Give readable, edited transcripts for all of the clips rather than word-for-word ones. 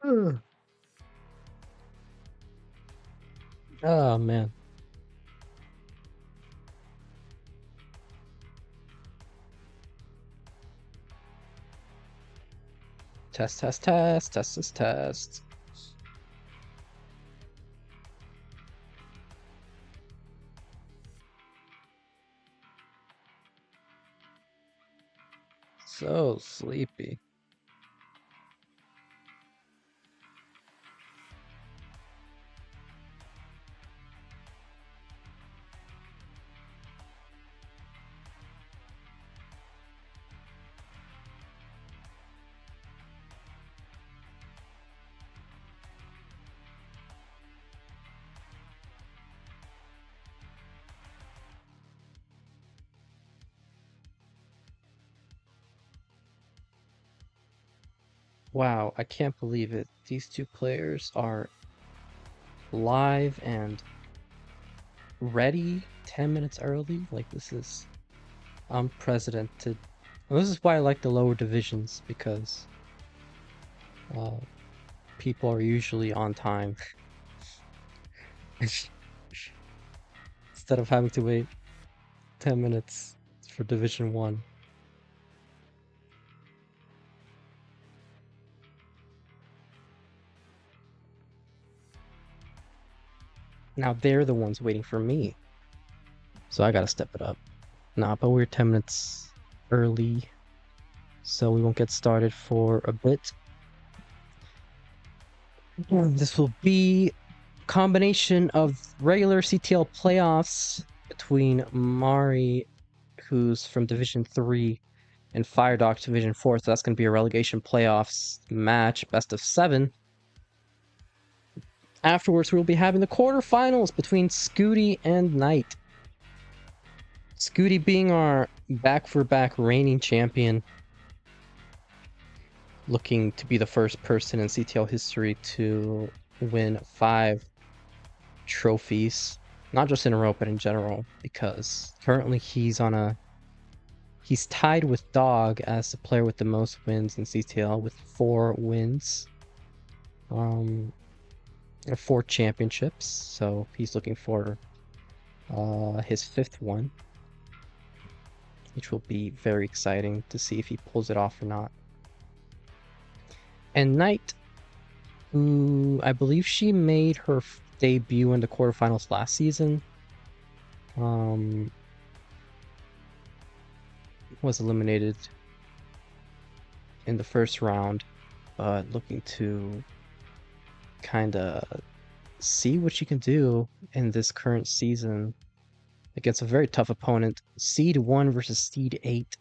Ugh. Oh man. Test, test, test, test, test, test. So sleepy. Wow, I can't believe it. These two players are live and ready 10 minutes early. Like, this is unprecedented. And this is why I like the lower divisions, because uh, people are usually on time instead of having to wait 10 minutes for Division 1. Now they're the ones waiting for me, so I gotta step it up. Nah, but we're 10 minutes early, so we won't get started for a bit. This will be a combination of regular CTL playoffs between Mari, who's from Division 3, and Firedox Division 4, so that's going to be a relegation playoffs match, best of 7. Afterwards, we'll be having the quarterfinals between Scooty and Knight. Scooty being our back-for-back reigning champion, looking to be the first person in CTL history to win 5 trophies, not just in a row, but in general, because currently he's tied with Dog as the player with the most wins in CTL with 4 wins. 4 championships, so he's looking for his 5th one, which will be very exciting to see if he pulls it off or not. And Knight, who I believe she made her debut in the quarterfinals last season, was eliminated in the first round, but looking to kind of see what she can do in this current season against a very tough opponent, Seed 1 versus Seed 8.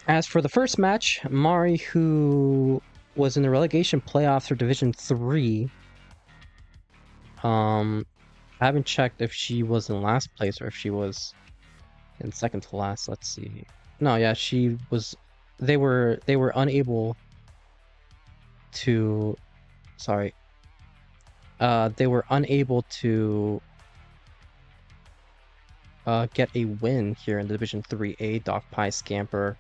As for the first match, Mari, who was in the relegation playoffs for Division 3, I haven't checked if she was in last place or if she was in second to last. Let's see. No, yeah, she was. They were unable to. Sorry. They were unable to get a win here in Division 3A. Doc Pie Scamper,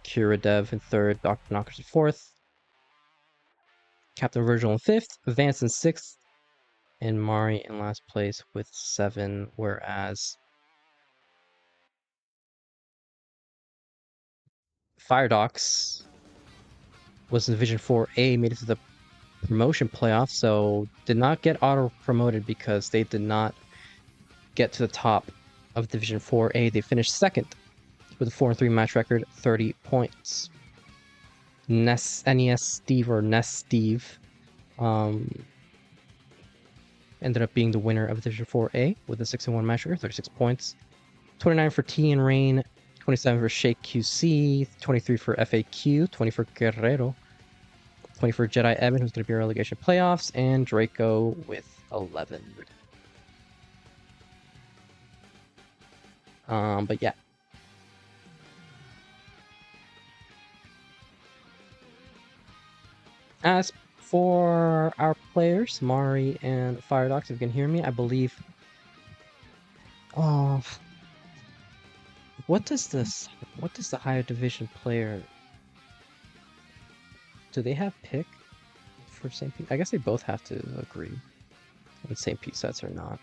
Kira Dev in 3rd, Dr. Knockers in 4th, Captain Virgil in 5th, Vance in 6th, and Mari in last place with 7, whereas Firedox was in Division 4A, made it to the promotion playoff, so did not get auto-promoted because they did not get to the top of Division 4A. They finished 2nd with a 4-3 match record, 30 points. NES Steve ended up being the winner of Division 4A with a 6-1 match record, 36 points. 29 for T and Rain, 27 for Shake QC, 23 for FAQ, 20 for Guerrero, 20 for Jedi Evan, who's going to be in relegation playoffs, and Draco with 11. But yeah. As for our players, Mari and Firedox, if you can hear me, I believe. Oh, what does the higher division player? Do they have pick for same piece? I guess they both have to agree on same piece sets or not.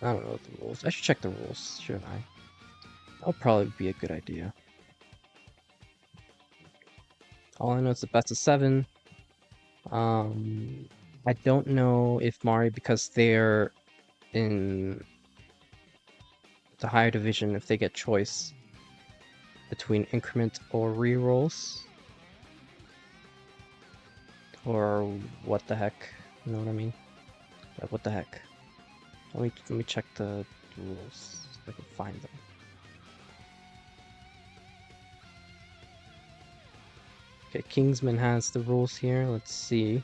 I don't know the rules. I should check the rules, shouldn't I? That'll probably be a good idea. All I know is the best of 7. I don't know if Mari, because they're in the higher division, if they get choice between increment or rerolls, or what the heck, you know what I mean? Like, what the heck? Let me check the rules so I can find them. Okay, Kingsman has the rules here. Let's see.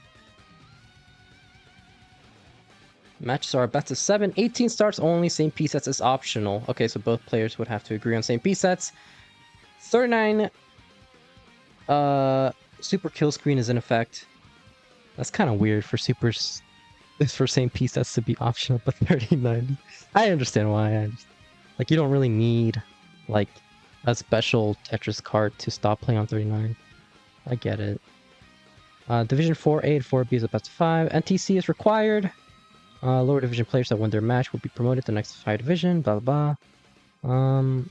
Matches are best of 7, 18 starts only, same piece sets is optional. Okay, so both players would have to agree on same piece sets. 39 super kill screen is in effect. That's kind of weird for supers. This for same piece sets to be optional, but 39. I understand why. Like, you don't really need like a special Tetris card to stop playing on 39. I get it. Division 4A and 4B is a best of 5. NTC is required. Lower division players that win their match will be promoted to the next higher division, blah blah blah.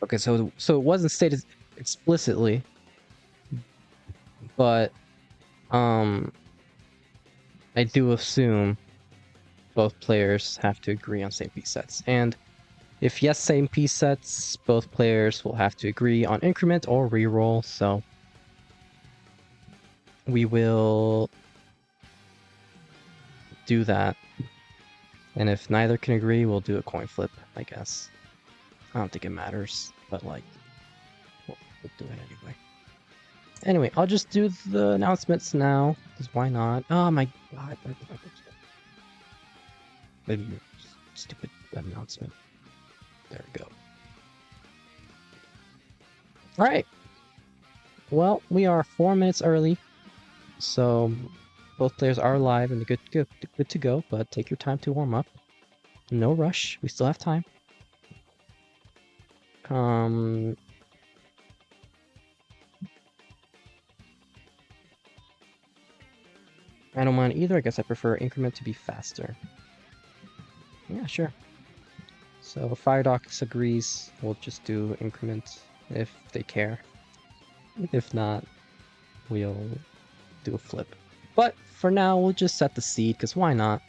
Okay, so it wasn't stated explicitly, but I do assume both players have to agree on same piece sets. And if yes, same piece sets, both players will have to agree on increment or reroll. So we will do that. And if neither can agree, we'll do a coin flip, I guess. I don't think it matters, but like, we'll do it anyway. Anyway, I'll just do the announcements now, because why not? Oh my god. Maybe stupid announcement. There we go. Alright. Well, we are 4 minutes early, so both players are live and good to go, but take your time to warm up. No rush, we still have time. I don't mind either. I guess I prefer increment to be faster. Yeah, sure. So if Firedox agrees, we'll just do increment if they care. If not, we'll do a flip. But for now, we'll just set the seed, because why not?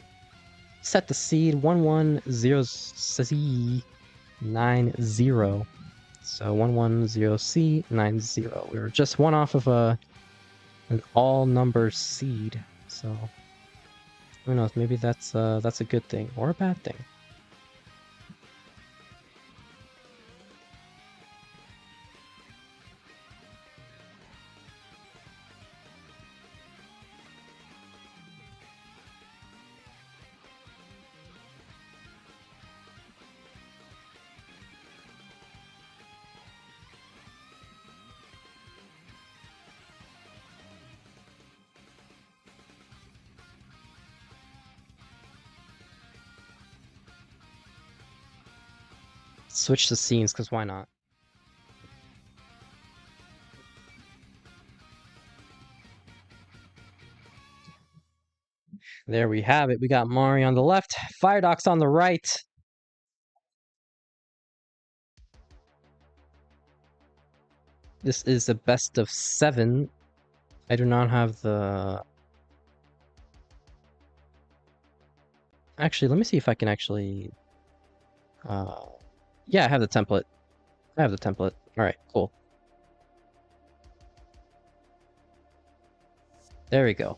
Set the seed 110C90. So 110C90. We were just one off of an all-number seed. So who knows? Maybe that's a good thing or a bad thing. Switch the scenes, because why not? There we have it. We got Mari on the left, Firedox on the right. This is a best of 7. I do not have the... Actually, let me see if I can actually... Yeah, I have the template. Alright, cool. There we go.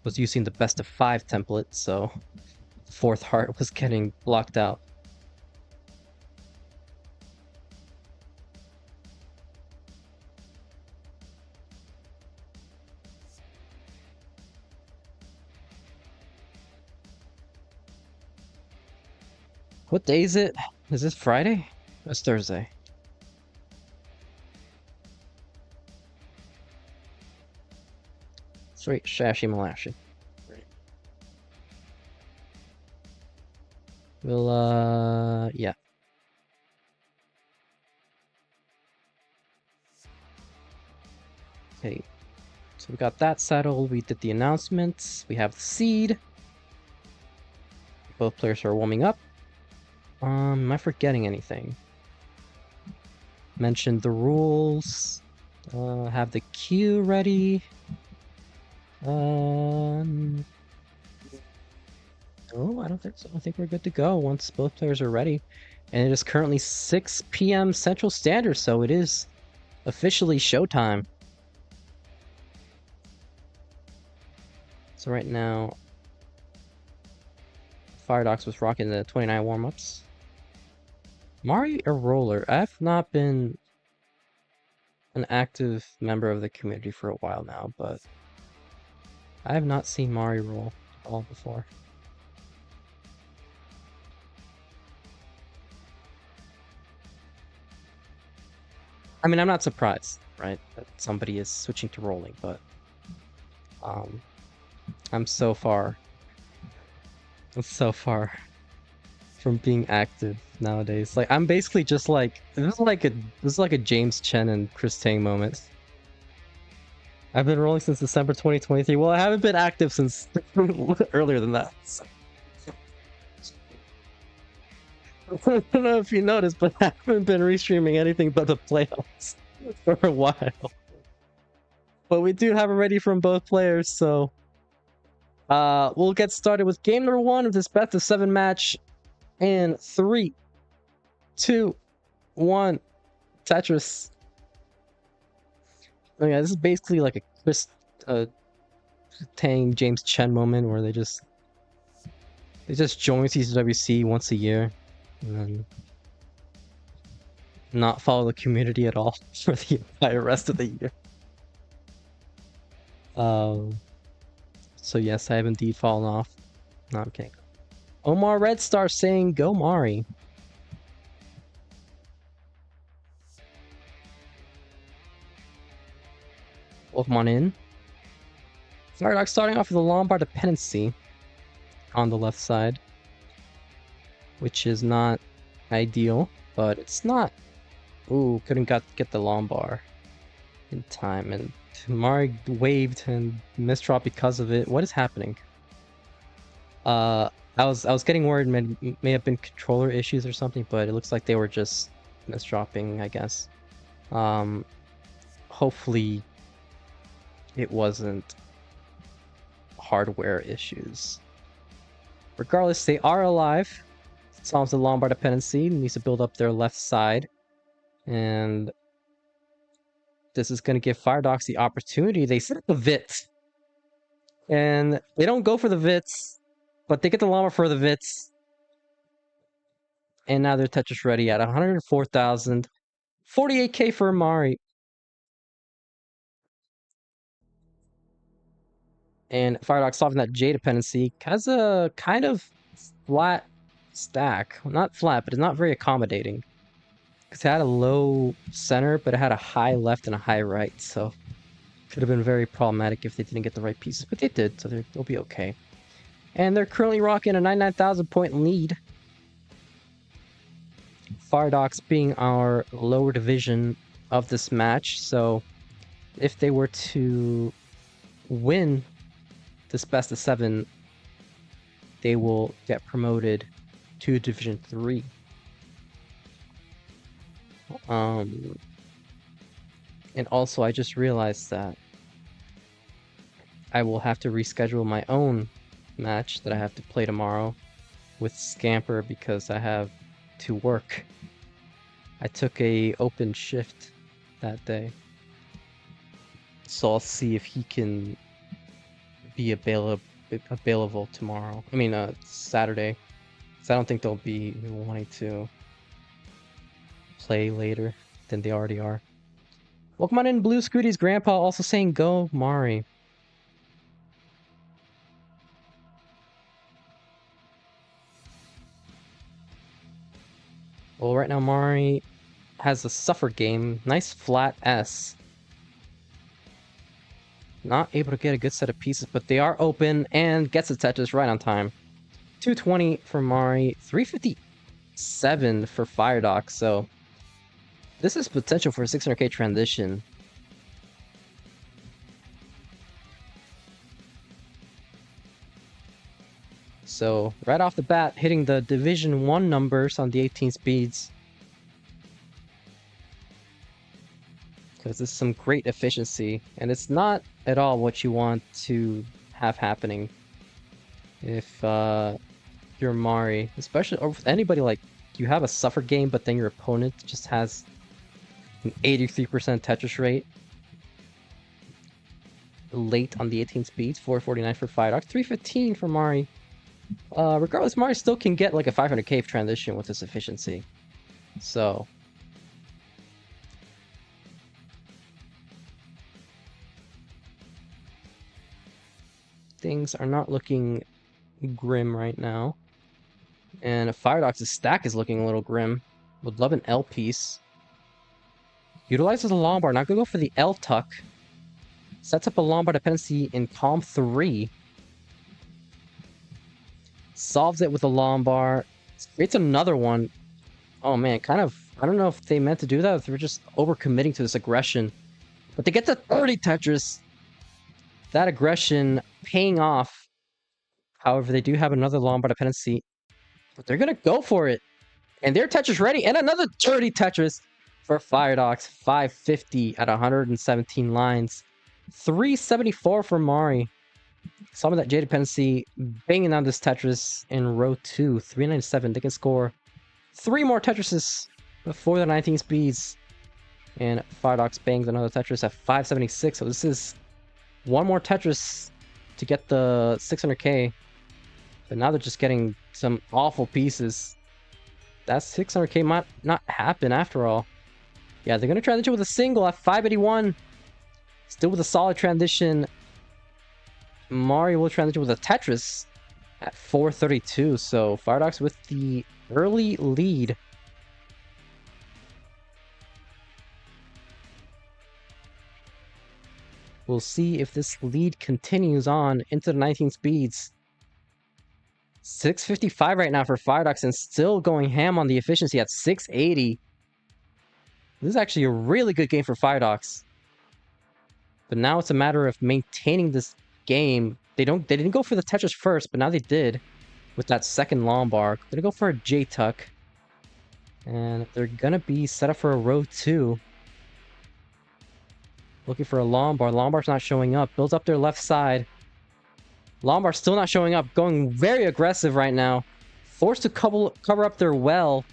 Was using the best of 5 template, so fourth heart was getting blocked out. What day is it? Is this Friday? It's Thursday. Sweet, Shashi Malashi. We'll, yeah. Okay, so we got that settled. We did the announcements. We have the seed. Both players are warming up. Am I forgetting anything? Mentioned the rules. Have the queue ready. No, I don't think so. I think we're good to go once both players are ready. And it is currently 6 p.m. Central Standard, so it is officially showtime. So right now, Firedox was rocking the 29 warm-ups. Mari or Roller? I've not been an active member of the community for a while now, but I have not seen Mari roll at all before. I mean, I'm not surprised, right, that somebody is switching to rolling, but I'm so far from being active nowadays. Like, I'm basically just like, this is like a James Chen and Chris Tang moment. I've been rolling since December 2023. Well, I haven't been active since earlier than that. So. I don't know if you noticed, but I haven't been restreaming anything but the playoffs for a while. But we do have it ready from both players, so we'll get started with game number 1 of this best of 7 match. And 3, 2, 1, Tetris. Oh yeah, this is basically like a Chris Tang James Chen moment where they just join CCWC once a year and then not follow the community at all for the entire rest of the year. So yes, I have indeed fallen off. No, I'm kidding. Omar Red Star saying go Mari. Welcome on in. Firedox starting off with a Lombard dependency on the left side, which is not ideal, but it's not. Ooh, couldn't get the Lombard in time, and Mari waved and misdrop because of it. What is happening? I was getting worried may have been controller issues or something, but it looks like they were just misdropping, I guess. Hopefully it wasn't hardware issues. Regardless, they are alive. Solves the Lombard dependency, needs to build up their left side. And this is going to give Firedox the opportunity. They set up the Vit. And they don't go for the Vits, but they get the Lombard for the Vits. And now they're Tetris ready at 104,000. 48k for Amari. And Firedox solving that J dependency has a kind of flat stack. Not flat, but it's not very accommodating. Because it had a low center, but it had a high left and a high right, so could have been very problematic if they didn't get the right pieces, but they did, so they'll be okay. And they're currently rocking a 99,000 point lead. Firedox being our lower division of this match, so if they were to win this best of 7, they will get promoted to Division 3. And also I just realized that I will have to reschedule my own match that I have to play tomorrow with Scamper because I have to work. I took a open shift that day, so I'll see if he can be available tomorrow. I mean, Saturday. So I don't think they'll be wanting to play later than they already are. Welcome on in, Blue Scooty's grandpa also saying go Mari. Well, right now Mari has a suffer game. Nice flat S. Not able to get a good set of pieces, but they are open and gets the Tetris right on time. 220 for Mari, 357 for Firedox, so this is potential for a 600k transition. So right off the bat, hitting the Division 1 numbers on the 18 speeds. Because this is some great efficiency, and it's not at all what you want to have happening if you're Mari, especially, or with anybody. Like, you have a suffer game, but then your opponent just has an 83% Tetris rate late on the 18 speeds. 449 for Firedox, 315 for Mari. Regardless, Mari still can get like a 500k transition with this efficiency. So things are not looking grim right now. And Firedox's stack is looking a little grim. Would love an L piece. Utilizes the Lombard, not gonna go for the L tuck. Sets up a Lombard dependency in column 3. Solves it with a Lombard. Creates another one. Oh man, kind of, I don't know if they meant to do that, or if they were just overcommitting to this aggression. But they get to 30 Tetris. That aggression paying off. However, they do have another Lombard dependency. But they're gonna go for it. And they're Tetris ready. And another 30 Tetris for Firedox. 550 at 117 lines. 374 for Mari. Some of that J dependency banging on this Tetris in row 2. 397. They can score 3 more Tetrises before the 19 speeds. And Firedox bangs another Tetris at 576. So this is one more Tetris to get the 600k. But now they're just getting some awful pieces. That 600k might not happen after all. Yeah, they're going to transition with a single at 581. Still with a solid transition. Mari will transition with a Tetris at 432. So Firedox with the early lead. We'll see if this lead continues on into the 19 speeds. 655 right now for Firedox, and still going ham on the efficiency at 680. This is actually a really good game for Firedox. But now it's a matter of maintaining this game. They didn't go for the Tetris first, but now they did with that second Lombard. They're gonna go for a J tuck. And they're gonna be set up for a row 2. Looking for a Lombard. Lombard's not showing up. Builds up their left side. Lombard still not showing up. Going very aggressive right now. Forced to cover up their well.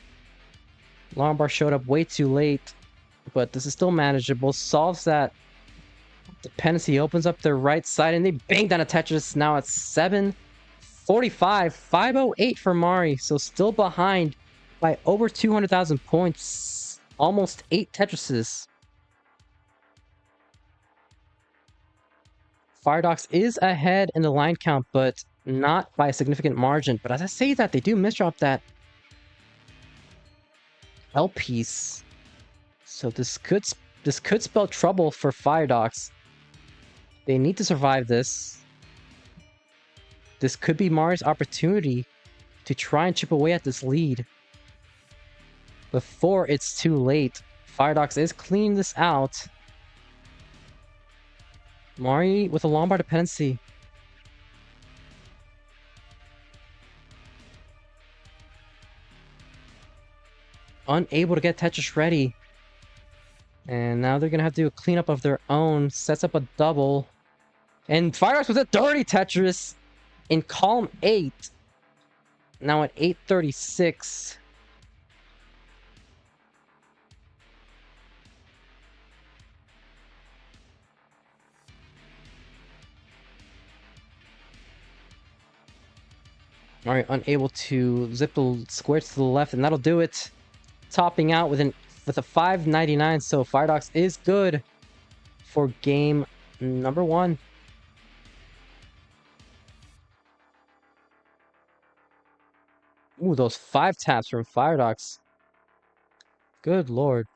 Lombard showed up way too late. But this is still manageable. Solves that dependency. Opens up their right side. And they bang down a Tetris. Now at 745. 508 for Mari. So still behind by over 200,000 points. Almost 8 Tetrises. Firedox is ahead in the line count, but not by a significant margin. But as I say that, they do misdrop that L piece. So this could spell trouble for Firedox. They need to survive this. This could be Mari's opportunity to try and chip away at this lead before it's too late. Firedox is cleaning this out. Mari with a Lombard dependency. Unable to get Tetris ready. And now they're going to have to do a cleanup of their own. Sets up a double. And Firedox with a dirty Tetris in column 8. Now at 836. Alright, unable to zip the squares to the left, and that'll do it. Topping out with a 599, so Firedox is good for game number 1. Ooh, those 5 taps from Firedox. Good lord.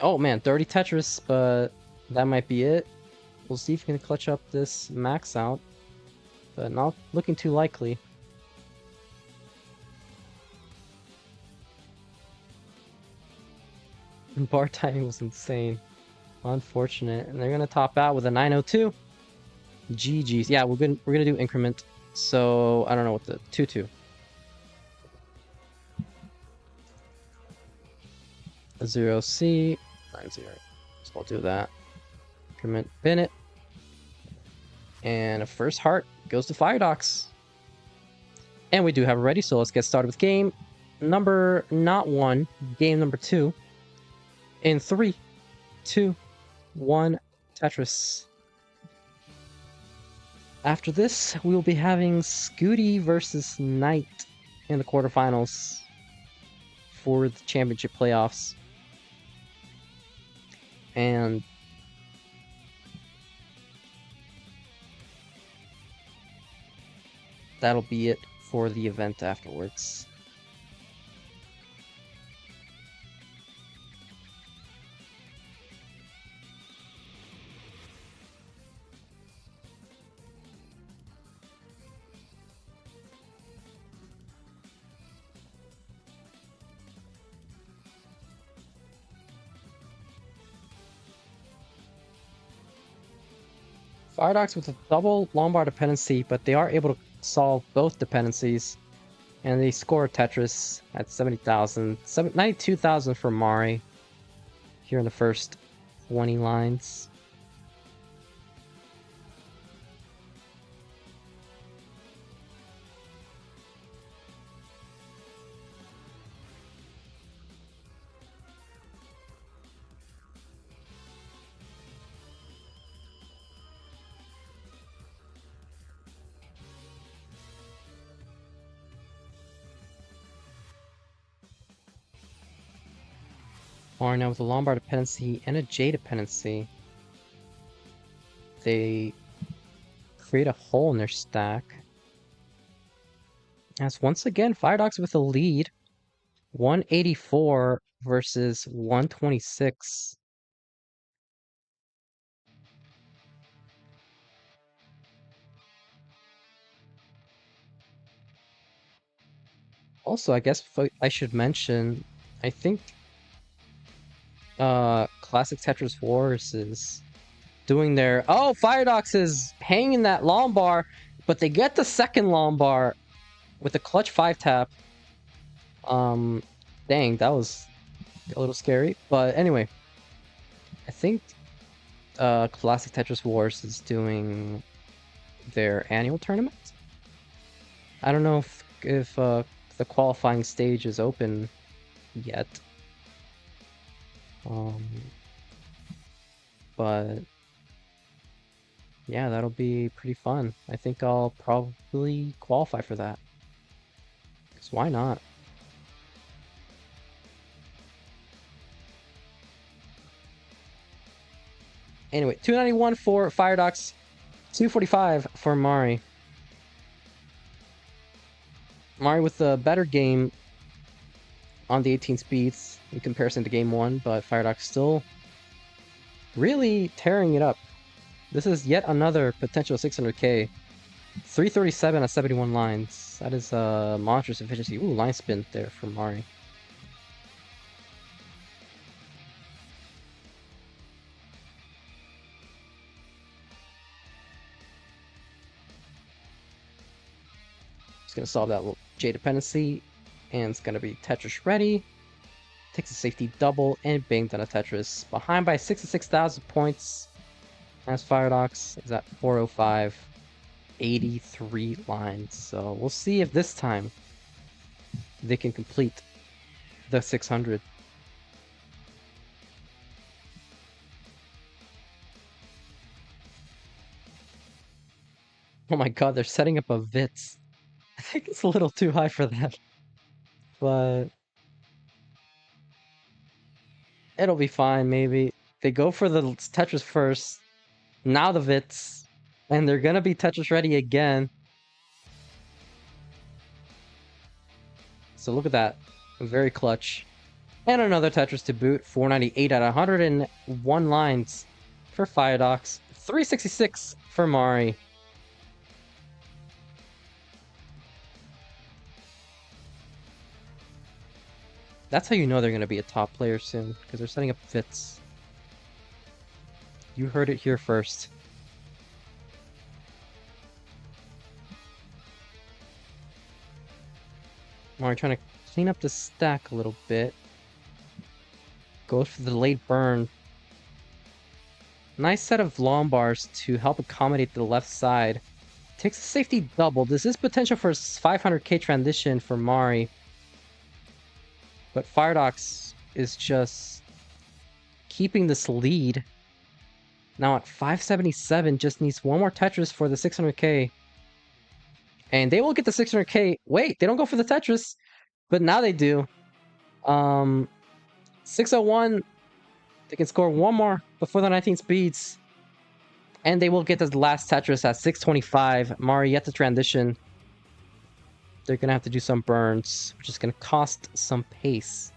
Oh man, 30 Tetris, but that might be it. We'll see if we can clutch up this max out, but not looking too likely. Bar timing was insane. Unfortunate. And they're gonna top out with a 902. GG's. Yeah, we're gonna do increment. So I don't know what the 2-2. A 0C. 9-0. So I'll do that. Increment Bennett. And a first heart goes to Firedox. And we do have it ready, so let's get started with game number not 1, game number 2. In 3, 2, 1, Tetris. After this, we will be having Scooty versus Knight in the quarterfinals for the championship playoffs. And that'll be it for the event afterwards. Firedox with a double Lombard dependency, but they are able to solve both dependencies. And they score Tetris at 70,000. 92,000 for Mari here in the first 20 lines. Or now with a Lombard dependency and a J dependency, they create a hole in their stack. As once again, Firedox with a lead, 184 versus 126. Also, I guess I should mention, I think Classic Tetris Wars is doing their... Oh, Firedox is hanging that Lombard, but they get the second Lombard with a clutch 5-tap. Dang, that was a little scary. But anyway, I think Classic Tetris Wars is doing their annual tournament. I don't know if the qualifying stage is open yet. But yeah, that'll be pretty fun. I think I'll probably qualify for that. Because why not? Anyway, 291 for Firedox, 245 for Mari. Mari with a better game on the 18 speeds in comparison to game 1, but Firedox still really tearing it up. This is yet another potential 600k. 337 at 71 lines. That is a monstrous efficiency. Ooh, line spin there for Mari. It's going to solve that little J dependency, and it's going to be Tetris ready. Takes a safety double, and bang, done a Tetris. Behind by 66,000 points. As Firedox is at 405, 83 lines. So we'll see if this time they can complete the 600. Oh my god, they're setting up a Vitz. I think it's a little too high for that. But it'll be fine, maybe. They go for the Tetris first. Now the Vitz. And they're gonna be Tetris ready again. So look at that. Very clutch. And another Tetris to boot. 498 out of 101 lines for Firedox. 366 for Mari. That's how you know they're going to be a top player soon, because they're setting up Vitz. You heard it here first. Mari trying to clean up the stack a little bit. Goes for the late burn. Nice set of long bars to help accommodate the left side. Takes a safety double. This is potential for a 500k transition for Mari. But Firedox is just keeping this lead. Now at 577, just needs one more Tetris for the 600k. And they will get the 600k. Wait, they don't go for the Tetris. But now they do. 601, they can score one more before the 19 speeds. And they will get the last Tetris at 625. Mari yet to transition. They're going to have to do some burns, which is going to cost some pace.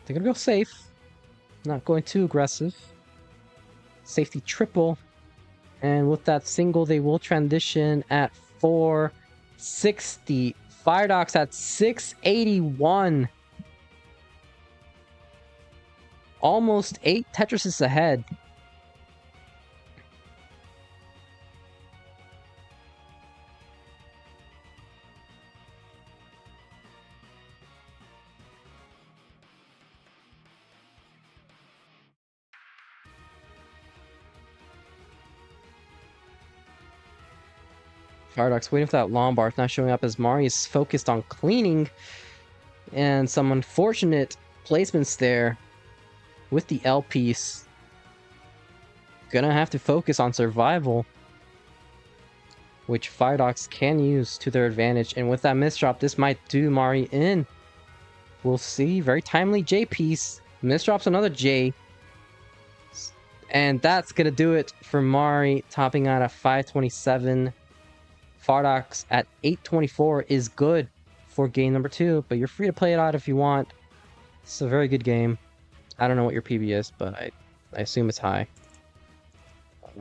They're going to go safe. Not going too aggressive. Safety triple. And with that single, they will transition at 460. Firedox at 681. Almost 8 Tetrises ahead. Firedox waiting for that long bar. It's not showing up as Mari is focused on cleaning. And some unfortunate placements there with the L piece. Gonna have to focus on survival, which Firedox can use to their advantage. And with that misdrop, this might do Mari in. We'll see. Very timely J piece. Misdrops another J. And that's gonna do it for Mari, topping out at 527. Firedox at 824 is good for game number 2, but you're free to play it out if you want. It's a very good game. I don't know what your PB is, but I assume it's high.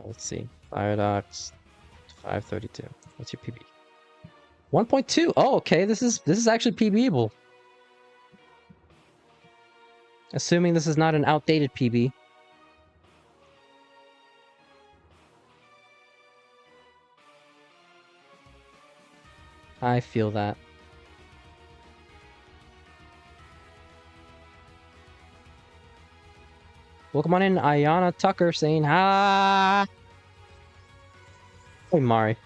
Let's see. Firedox 532. What's your PB? 1.2. Oh, okay. This is actually PBable. Assuming this is not an outdated PB. I feel that. Welcome on in, Ayana Tucker saying hi. Hey, Mari.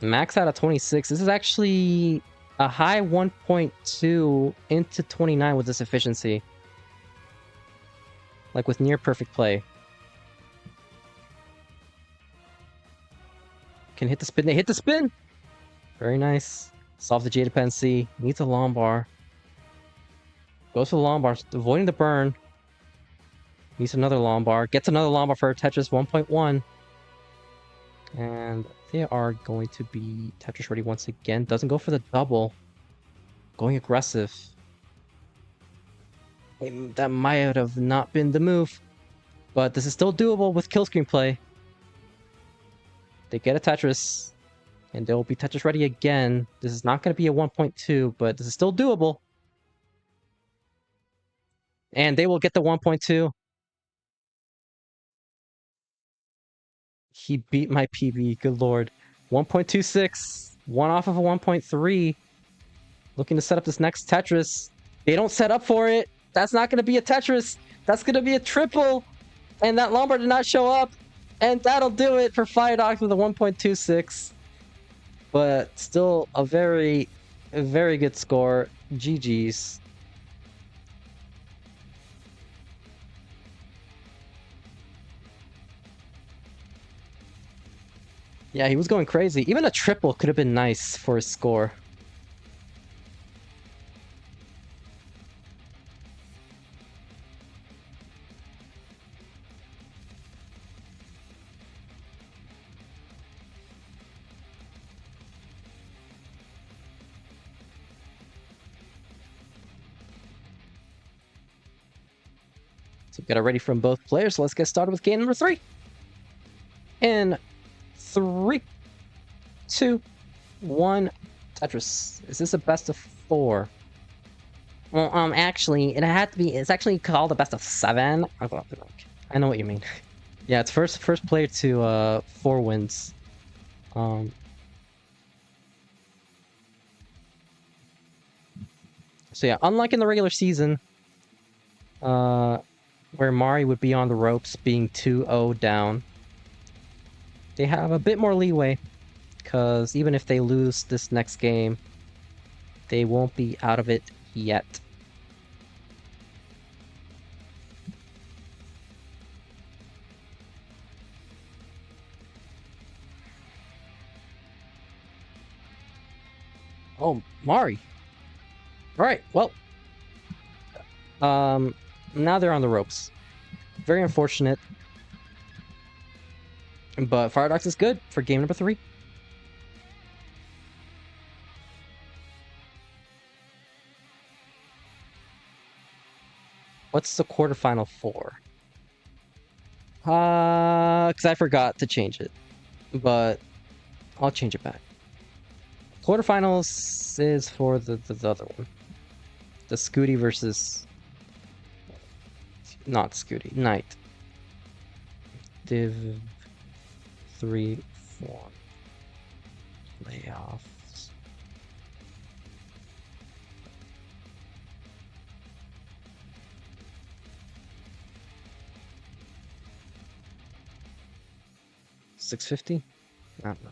Max out of 26. This is actually a high 1.2 into 29 with this efficiency. Like with near perfect play. Can hit the spin. They hit the spin! Very nice. Solve the J dependency. Needs a long bar. Goes for the long bar. Avoiding the burn. Needs another long bar. Gets another long bar for Tetris 1.1. And they are going to be Tetris ready once again. Doesn't go for the double. Going aggressive. That might have not been the move. But this is still doable with kill screen play. They get a Tetris. And they'll be Tetris ready again. This is not going to be a 1.2, but this is still doable. And they will get the 1.2. He beat my PB, good lord. 1.26. One off of a 1.3. Looking to set up this next Tetris. They don't set up for it. That's not going to be a Tetris. That's going to be a triple. And that Lombard did not show up. And that'll do it for Firedox with a 1.26. But still a very, A very good score. GG's. Yeah, he was going crazy. Even a triple could have been nice for his score. So we got it ready from both players. Let's get started with game number 3. In 3, 2, 1, Tetris. Is this a best of 4? Well, actually, it had to be. It's actually called a best of 7. I know what you mean. Yeah, it's first player to 4 wins. So yeah, unlike in the regular season, where Mari would be on the ropes being 2-0 down, they have a bit more leeway, because even if they lose this next game, they won't be out of it yet. Oh, Mari. Alright, well. Now they're on the ropes. Very unfortunate. But Firedox is good for game number 3. What's the quarterfinal for? Because I forgot to change it. But I'll change it back. Quarterfinals is for the other one. The Scooty versus... Not Scooty. Knight. Div 3, 4. Playoffs. $650? I don't know.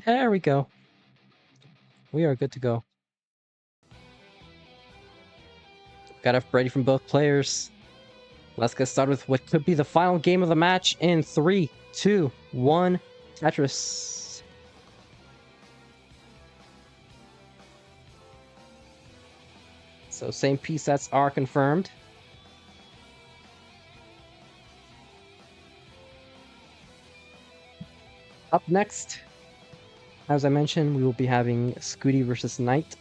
There we go. We are good to go. Got it ready from both players. Let's get started with what could be the final game of the match in 3, 2, 1, Tetris. So same piece sets are confirmed. Up next, as I mentioned, we will be having Scooty versus Knight.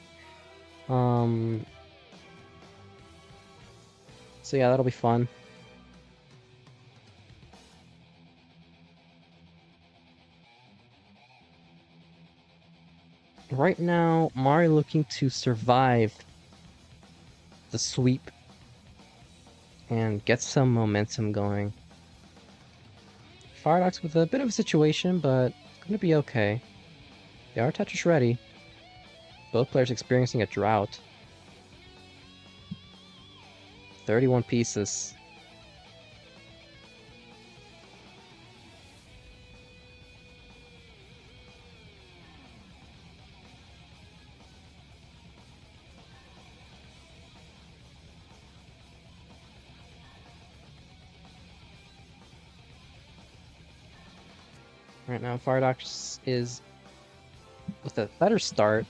So yeah, that'll be fun. Right now, Mari looking to survive the sweep and get some momentum going. Firedox with a bit of a situation, but it's gonna be okay. They are Tetris ready. Both players experiencing a drought. 31 pieces. Right now, Firedox is with a better start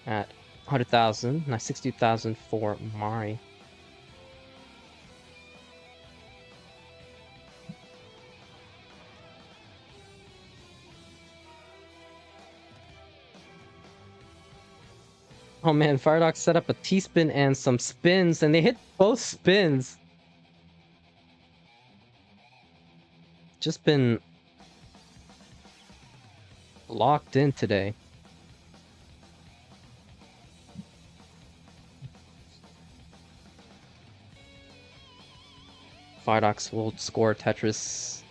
at 100,000, now 60,000 for Mari. Oh man, Firedox set up a T-spin and some spins, and they hit both spins. Just been locked in today. Firedox will score Tetris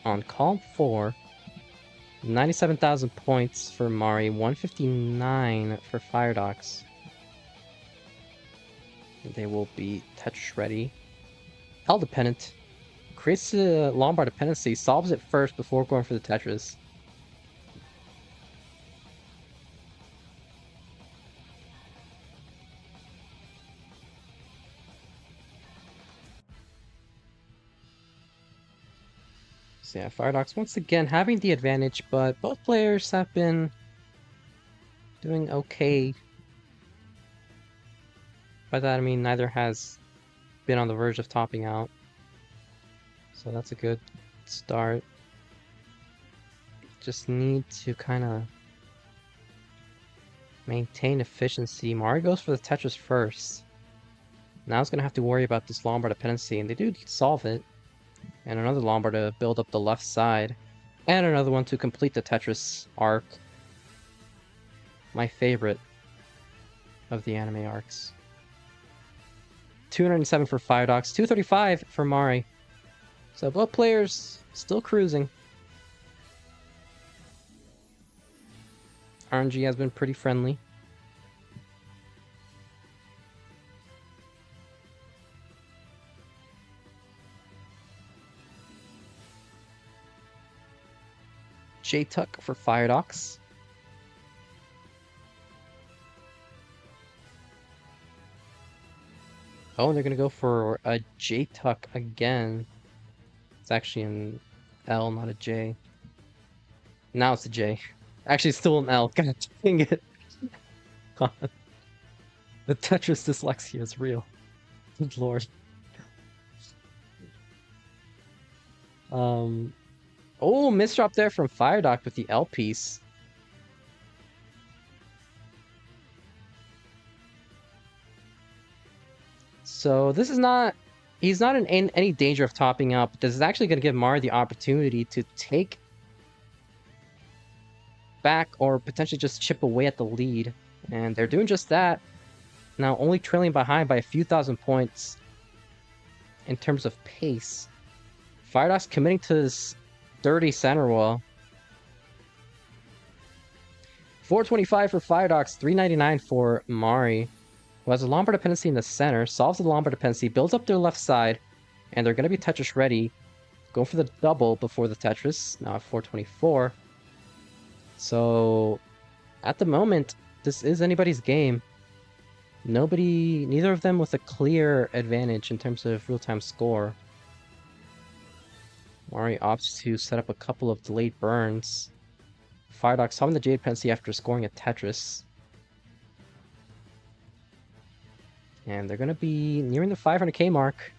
on call 4. 97,000 points for Mari, 159 for Firedox. They will be Tetris ready. Hell dependent. Creates a Lombard dependency, solves it first before going for the Tetris. So yeah, Firedox once again having the advantage, but both players have been doing okay. By that I mean neither has been on the verge of topping out. So that's a good start. Just need to kind of maintain efficiency. Mario goes for the Tetris first. Now it's going to have to worry about this Lombard dependency, and they do solve it. And another Lombard to build up the left side. And another one to complete the Tetris arc. My favorite of the anime arcs. 207 for Firedox, 235 for Mari. So both players still cruising. RNG has been pretty friendly. J-Tuck for Firedox. Oh, and they're gonna go for a J-Tuck again. It's actually an L, not a J. Now it's a J. Actually, it's still an L. God dang it. God. The Tetris dyslexia is real. Good lord. Oh, misdrop there from Firedox with the L piece. So this is not... He's not in any danger of topping out, but this is actually going to give Mario the opportunity to take back or potentially just chip away at the lead. And they're doing just that. Now only trailing behind by a few thousand points in terms of pace. Firedox committing to this dirty center wall. 425 for Firedox, 399 for Mari, who has a Lombard dependency in the center, solves the Lombard dependency, builds up their left side, and they're going to be Tetris ready. Going for the double before the Tetris, now at 424. So, at the moment, this is anybody's game. Neither of them with a clear advantage in terms of real-time score. Mari opts to set up a couple of delayed burns. Firedox solving the Jade dependency after scoring a Tetris. And they're going to be nearing the 500k mark.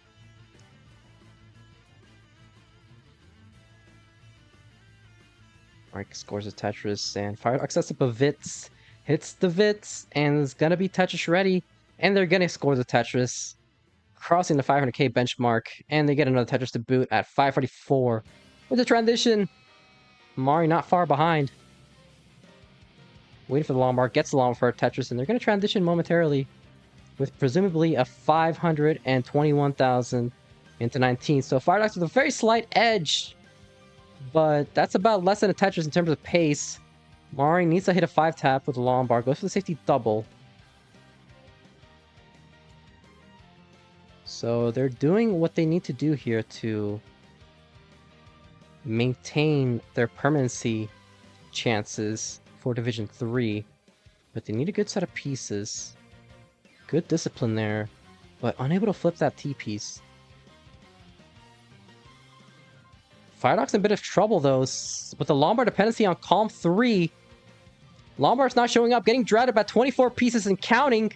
Mark scores a Tetris, and Firedox sets up a Vits, hits the Vits, and is going to be Tetris ready. And they're going to score the Tetris, crossing the 500k benchmark, and they get another Tetris to boot at 544. With the transition, Mari not far behind. Waiting for the Lombard, gets the Lombard for a Tetris, and they're going to transition momentarily with presumably a 521,000 into 19. So Firedox with a very slight edge, but that's about less than a Tetris in terms of pace. Mari needs to hit a 5-tap with the Lombard, goes for the safety double. So they're doing what they need to do here to maintain their permanency chances for Division 3, but they need a good set of pieces. Good discipline there, but unable to flip that T-piece. Firedox in a bit of trouble, though, with the Lombard dependency on Calm 3. Lombard's not showing up, getting dreaded by 24 pieces and counting.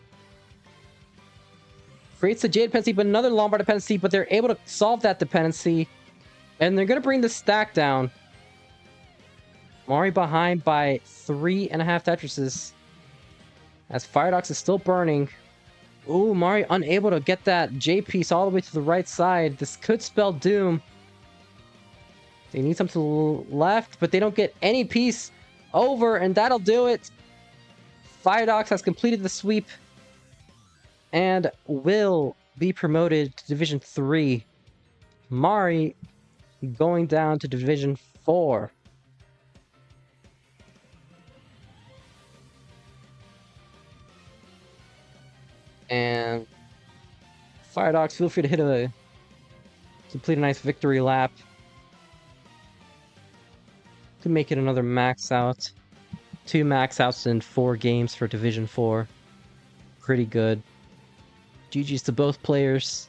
Creates the Jade dependency, but another Lombard dependency, but they're able to solve that dependency. And they're going to bring the stack down. Mari behind by 3.5 Tetrises. As Firedox is still burning. Ooh, Mari unable to get that J piece all the way to the right side. This could spell doom. They need some to the left, but they don't get any piece over, and that'll do it. Firedox has completed the sweep and will be promoted to Division 3. Mari going down to Division 4. And Firedox, feel free to hit a Complete a nice victory lap. To make it another max out. 2 max outs in 4 games for Division 4. Pretty good. GG's to both players.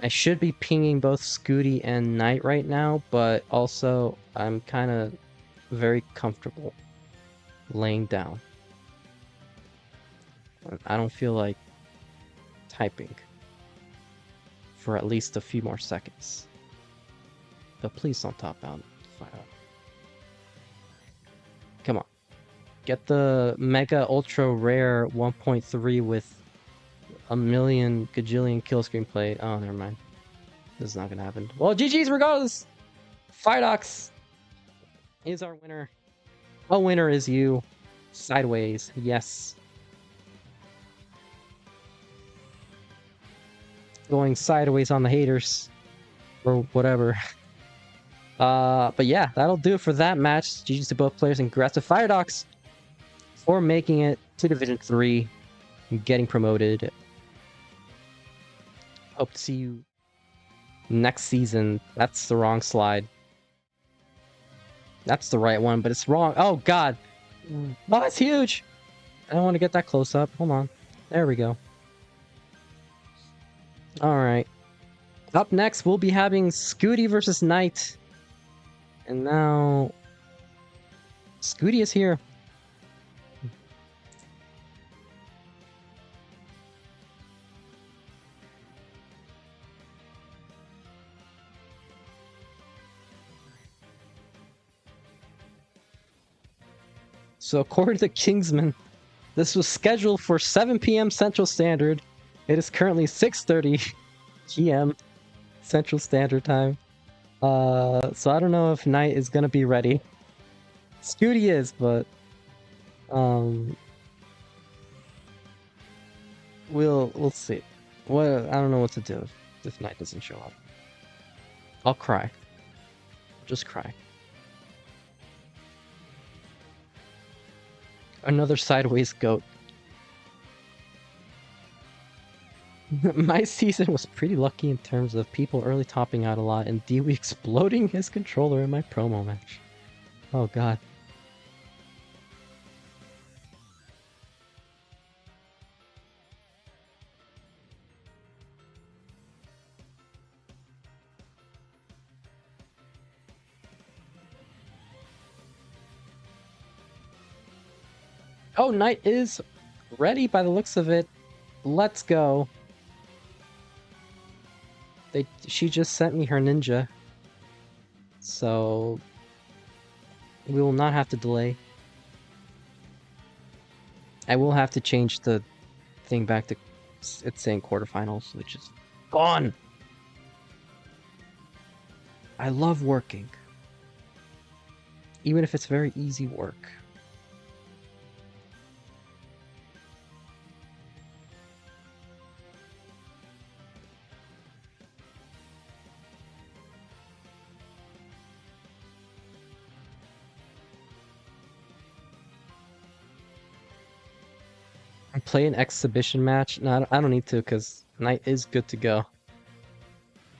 I should be pinging both Scooty and Knight right now, but also I'm kind of very comfortable laying down. I don't feel like typing for at least a few more seconds. But please don't top out. Come on. Get the Mega Ultra Rare 1.3 with a million gajillion kill screen play. Oh, never mind. This is not gonna happen. Well, GG's regardless! Firedox is our winner. A winner is you. Sideways, yes. Going sideways on the haters. Or whatever. But yeah, that'll do it for that match. GG's to both players and congrats to Firedox for making it to Division 3 and getting promoted. Hope to see you next season. That's the wrong slide. That's the right one, but it's wrong. Oh, God. Oh, that's huge. I don't want to get that close up. Hold on. There we go. All right. Up next, we'll be having Scooty versus Knight. And now... Scooty is here. So according to Kingsman, this was scheduled for 7 p.m. Central Standard. It is currently 6:30 p.m. Central Standard Time. So I don't know if Knight is gonna be ready. Scuti is, but we'll see. What I don't know what to do if Knight doesn't show up. I'll cry. Just cry. Another sideways goat. My season was pretty lucky in terms of people early topping out a lot and Dewey exploding his controller in my promo match. Oh god. Oh, Knight is ready by the looks of it. Let's go. She just sent me her ninja. So we will not have to delay. I will have to change the thing back to it's saying quarterfinals, which is gone. I love working. Even if it's very easy work. Play an exhibition match? No, I don't need to because Knight is good to go.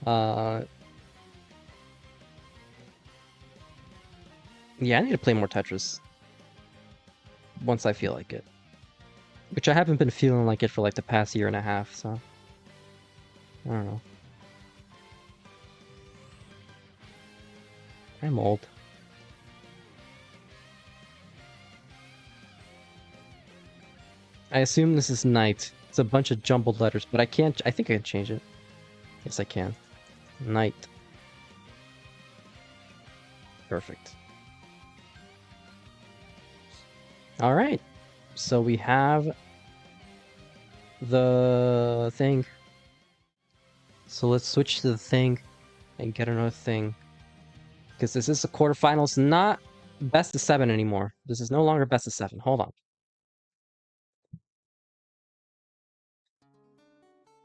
Yeah, I need to play more Tetris. Once I feel like it. Which I haven't been feeling like it for like the past year and a half, so... I don't know. I'm old. I assume this is Knight. It's a bunch of jumbled letters, but I can't... I think I can change it. Yes, I can. Knight. Perfect. Alright. So we have... the thing. So let's switch to the thing and get another thing. Because this is the quarterfinals, not best of 7 anymore. This is no longer best of 7. Hold on.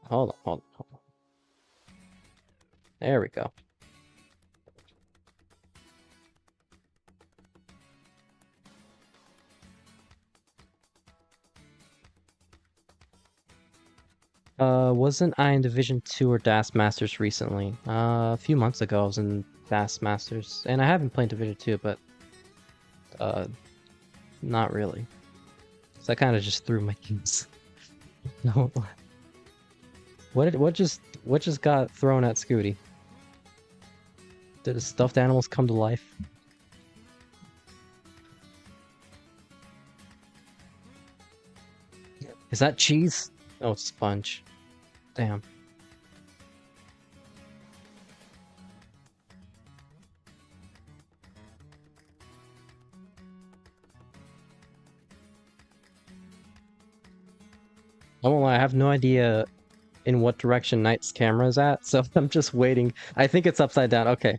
Hold on. There we go. Wasn't I in Division 2 or DAS Masters recently? A few months ago I was in DAS Masters, and I haven't played Division 2, but uh, not really. So I kind of just threw my games. No, what just got thrown at Scooty? Did his stuffed animals come to life? Is that cheese? Oh, it's sponge. Damn. I won't lie, I have no idea in what direction Knight's camera is at, so I'm just waiting. I think it's upside down. Okay.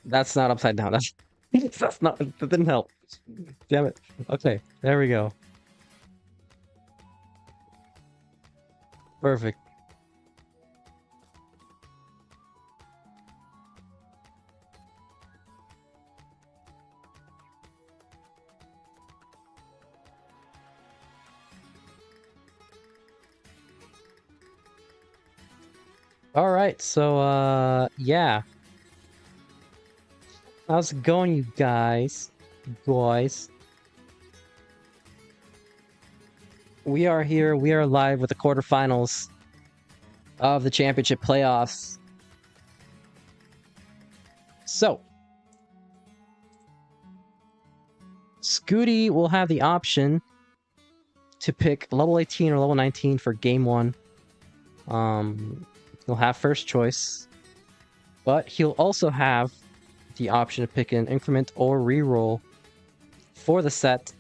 That's not upside down. That's not, that didn't help. Damn it. Okay, there we go. Perfect. All right, so yeah. How's it going, you guys? Boys. We are here. We are live with the quarterfinals of the championship playoffs. So, Scooty will have the option to pick level 18 or level 19 for game 1. He'll have first choice, but he'll also have the option to pick an increment or reroll for the set.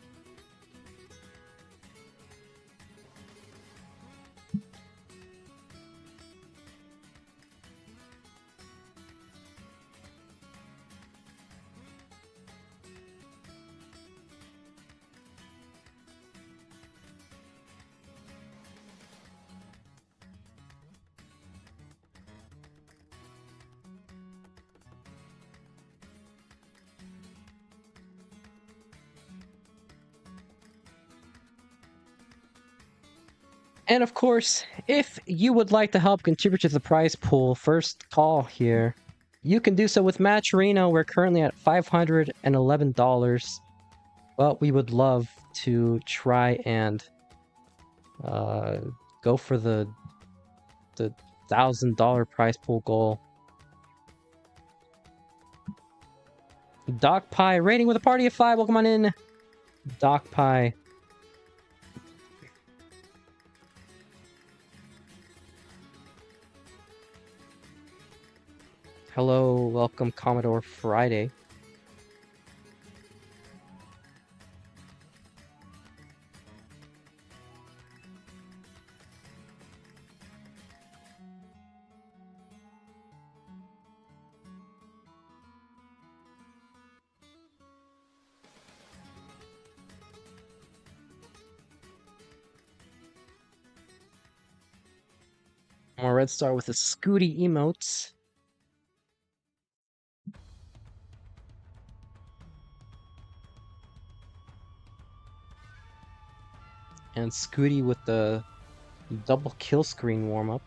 And of course, if you would like to help contribute to the prize pool, first call here, you can do so with Matcherino. We're currently at $511. But we would love to try and go for the $1,000 prize pool goal. Doc Pie rating with a party of 5. Welcome on in, Doc Pie. Hello, welcome Commodore Friday. More red star with the Scooty emotes. And Scooty with the double kill screen warm-up.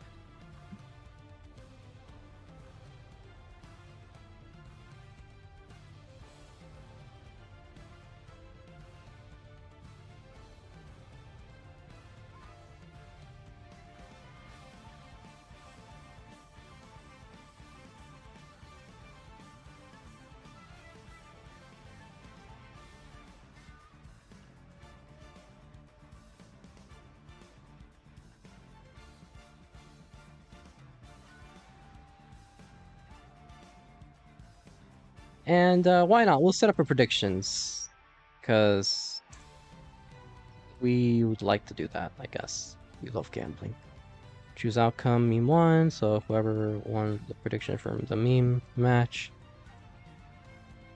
And why not? We'll set up our predictions. Because we would like to do that, I guess. We love gambling. Choose outcome, meme 1. So whoever won the prediction from the meme match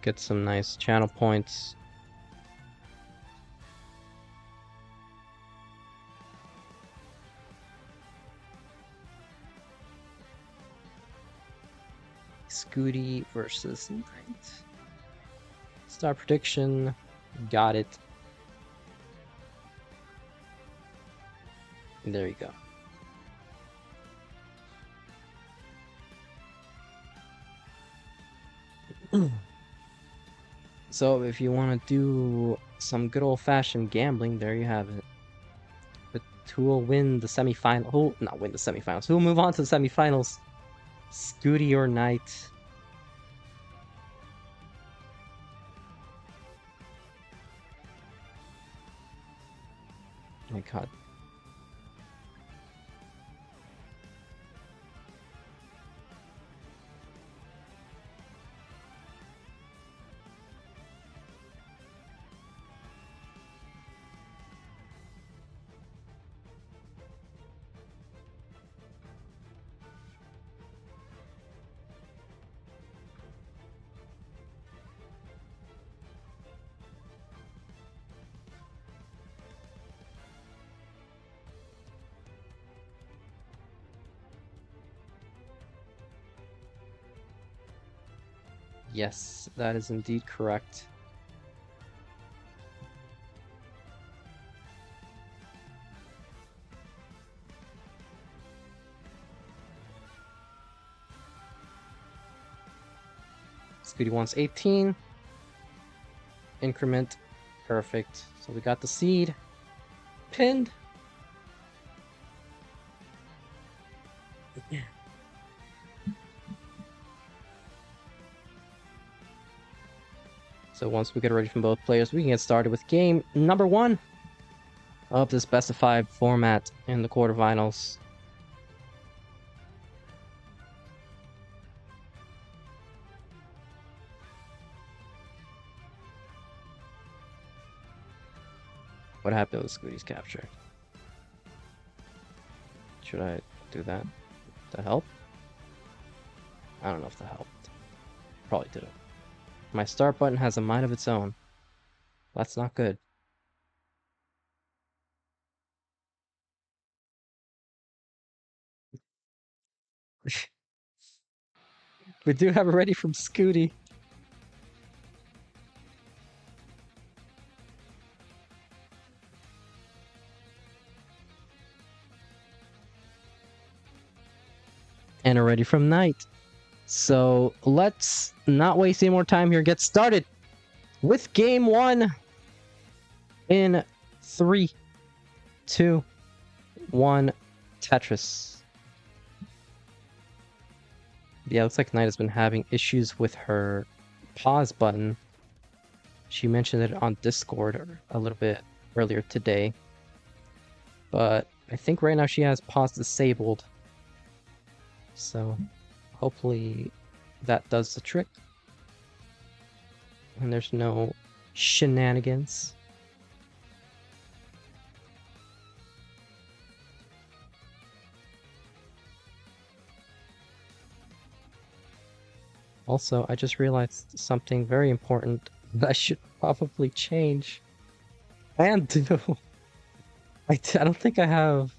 gets some nice channel points. Scooty versus Knight. Star prediction. Got it. There you go. So if you want to do some good old-fashioned gambling, there you have it. But who will win the semifinal? Who will not win the semifinals? Who will move on to the semifinals? Scooty or Knight? Oh my god. Yes, that is indeed correct. Scooty wants 18. Increment. Perfect. So we got the seed. Pinned. So once we get ready from both players, we can get started with game number 1 of this best of 5 format in the quarterfinals. What happened with Scooty's capture? Should I do that to help? I don't know if that helped. Probably didn't. My start button has a mind of its own. That's not good. We do have it ready from Scooty. And ready from Knight. So let's not waste any more time here. Get started with game 1 in 3, 2, 1, Tetris. Yeah, looks like Knight has been having issues with her pause button. She mentioned it on Discord a little bit earlier today. But I think right now she has pause disabled. So hopefully that does the trick. And there's no shenanigans. Also, I just realized something very important that I should probably change and do. I don't think I have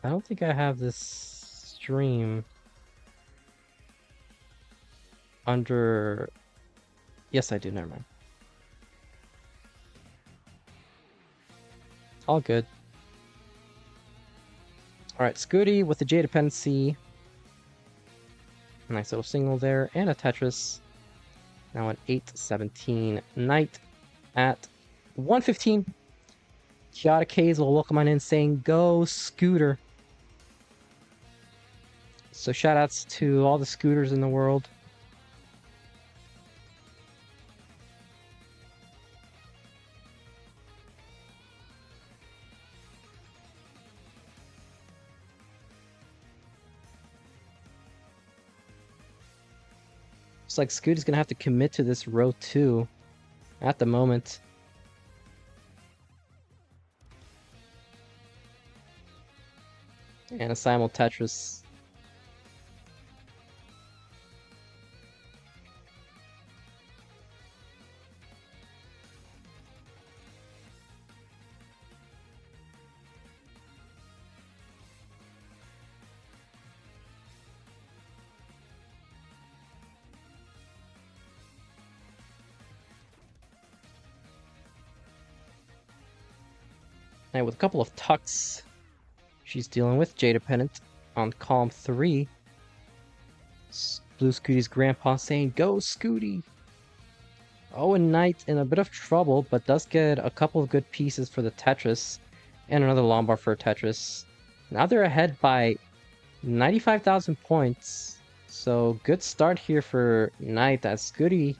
I don't think I have this stream under... Yes, I do. Never mind. All good. Alright, Scooty with the J dependency. Nice little single there. And a Tetris. Now at 8-17. Knight at 1:15. Chaotic Haze will welcome on in saying, "Go Scooter." So shoutouts to all the scooters in the world. Looks like Scooty's gonna have to commit to this row 2 at the moment. And a simul Tetris. And with a couple of tucks, she's dealing with J dependent on column 3. Blue Scooty's grandpa saying, "Go, Scooty!" Oh, and Knight in a bit of trouble, but does get a couple of good pieces for the Tetris, and another Lombard for Tetris. Now they're ahead by 95,000 points, so good start here for Knight, as Scooty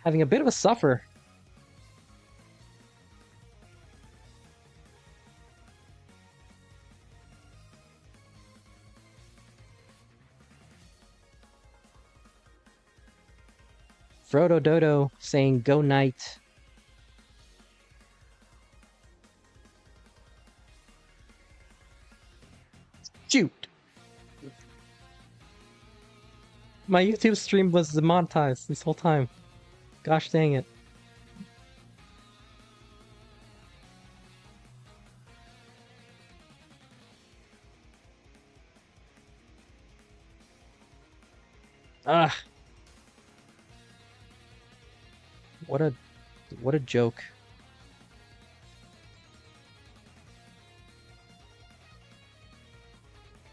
having a bit of a suffer. Frodo Dodo saying, "Go Knight." Shoot! My YouTube stream was demonetized this whole time. Gosh dang it. Ah! What a joke.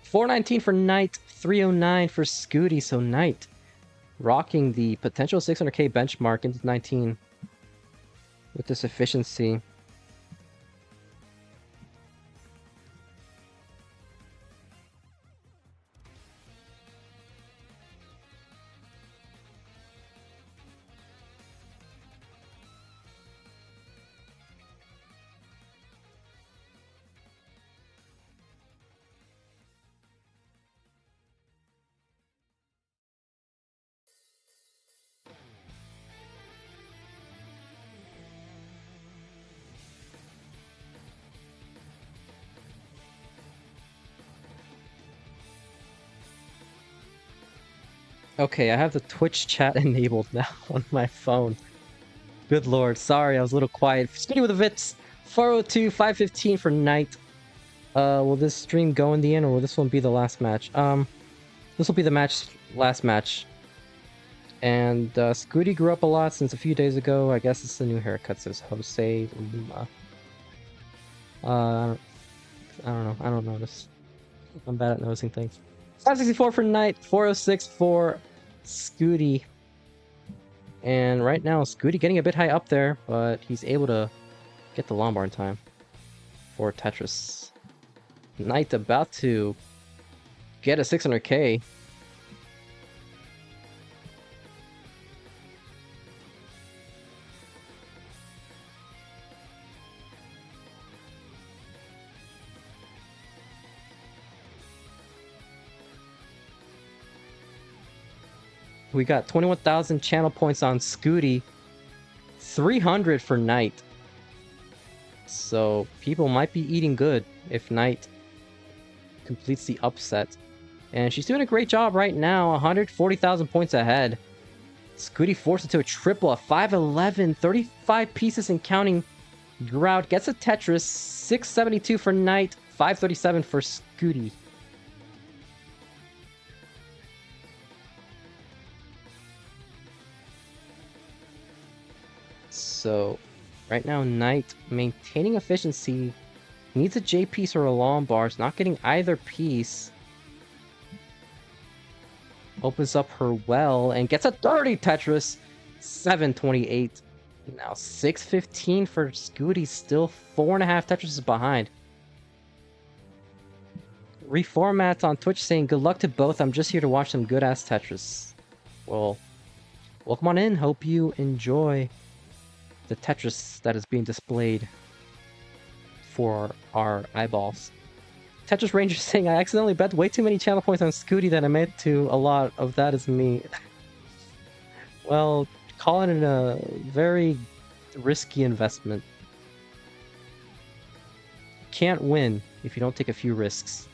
$419 for Knight, $309 for Scooty, so Knight rocking the potential 600k benchmark into 19 with this efficiency. Okay, I have the Twitch chat enabled now on my phone. Good lord, sorry, I was a little quiet. Scooty with the Vits, 402, 515 for Knight. Will this stream go in the end, or will this one be the last match? This will be the last match. And Scooty grew up a lot since a few days ago. I guess it's the new haircut, says Jose Lima. I don't know. I don't notice. I'm bad at noticing things. 564 for Knight, 406 for Scooty. And right now, Scooty getting a bit high up there, but he's able to get the Lombard in time for Tetris. Knight about to get a 600k. We got 21,000 channel points on Scooty, 300 for Knight. So people might be eating good if Knight completes the upset. And she's doing a great job right now, 140,000 points ahead. Scooty forced it to a triple, a 511, 35 pieces and counting. Grout gets a Tetris, 672 for Knight, 537 for Scooty. So right now, Knight maintaining efficiency, needs a J piece or a Lombard, not getting either piece. Opens up her well and gets a 30 Tetris, 728. Now 615 for Scooty, still 4.5 Tetrises behind. Reformats on Twitch saying, "Good luck to both. I'm just here to watch some good ass Tetris." Well, welcome on in. Hope you enjoy the Tetris that is being displayed for our eyeballs. Tetris Ranger saying, "I accidentally bet way too many channel points on Scooty that I made to a lot of that is me." Well, calling it a very risky investment. Can't win if you don't take a few risks.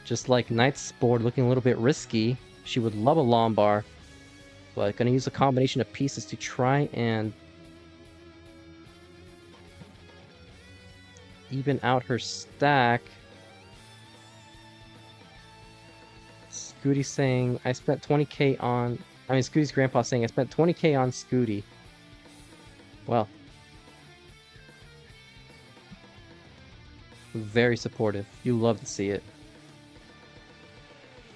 Just like Knight's board looking a little bit risky, she would love a Lombard, but gonna use a combination of pieces to try and even out her stack. Scooty saying, "I spent 20k on..." I mean, Scooty's grandpa saying, "I spent 20k on Scooty." Well. Very supportive. You love to see it.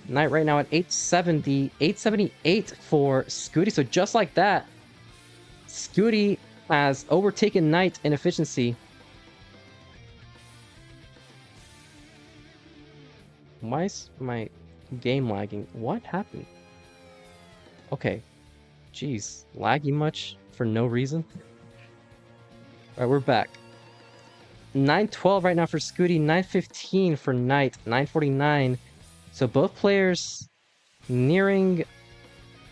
Knight right now at 870, 878 for Scooty. So just like that, Scooty has overtaken Knight in efficiency. Why is my game lagging? What happened? Okay. Jeez. Laggy much for no reason? Alright, we're back. 912 right now for Scooty, 915 for Knight, 949. So both players nearing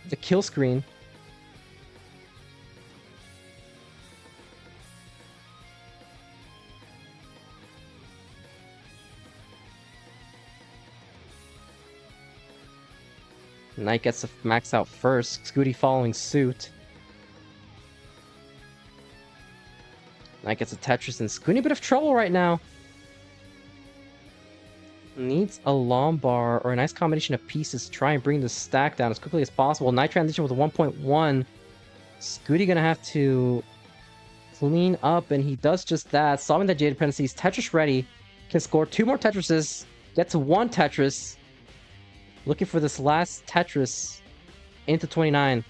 the kill screen. Knight gets to max out first, Scooty following suit. Knight gets a Tetris, and Scooty in a bit of trouble right now. Needs a Lombard or a nice combination of pieces to try and bring the stack down as quickly as possible. Knight transition with a 1.1. Scooty gonna have to clean up, and he does just that. Solving the Jade dependencies. Tetris ready. Can score 2 more Tetrises. Get to 1 Tetris. Looking for this last Tetris into 29.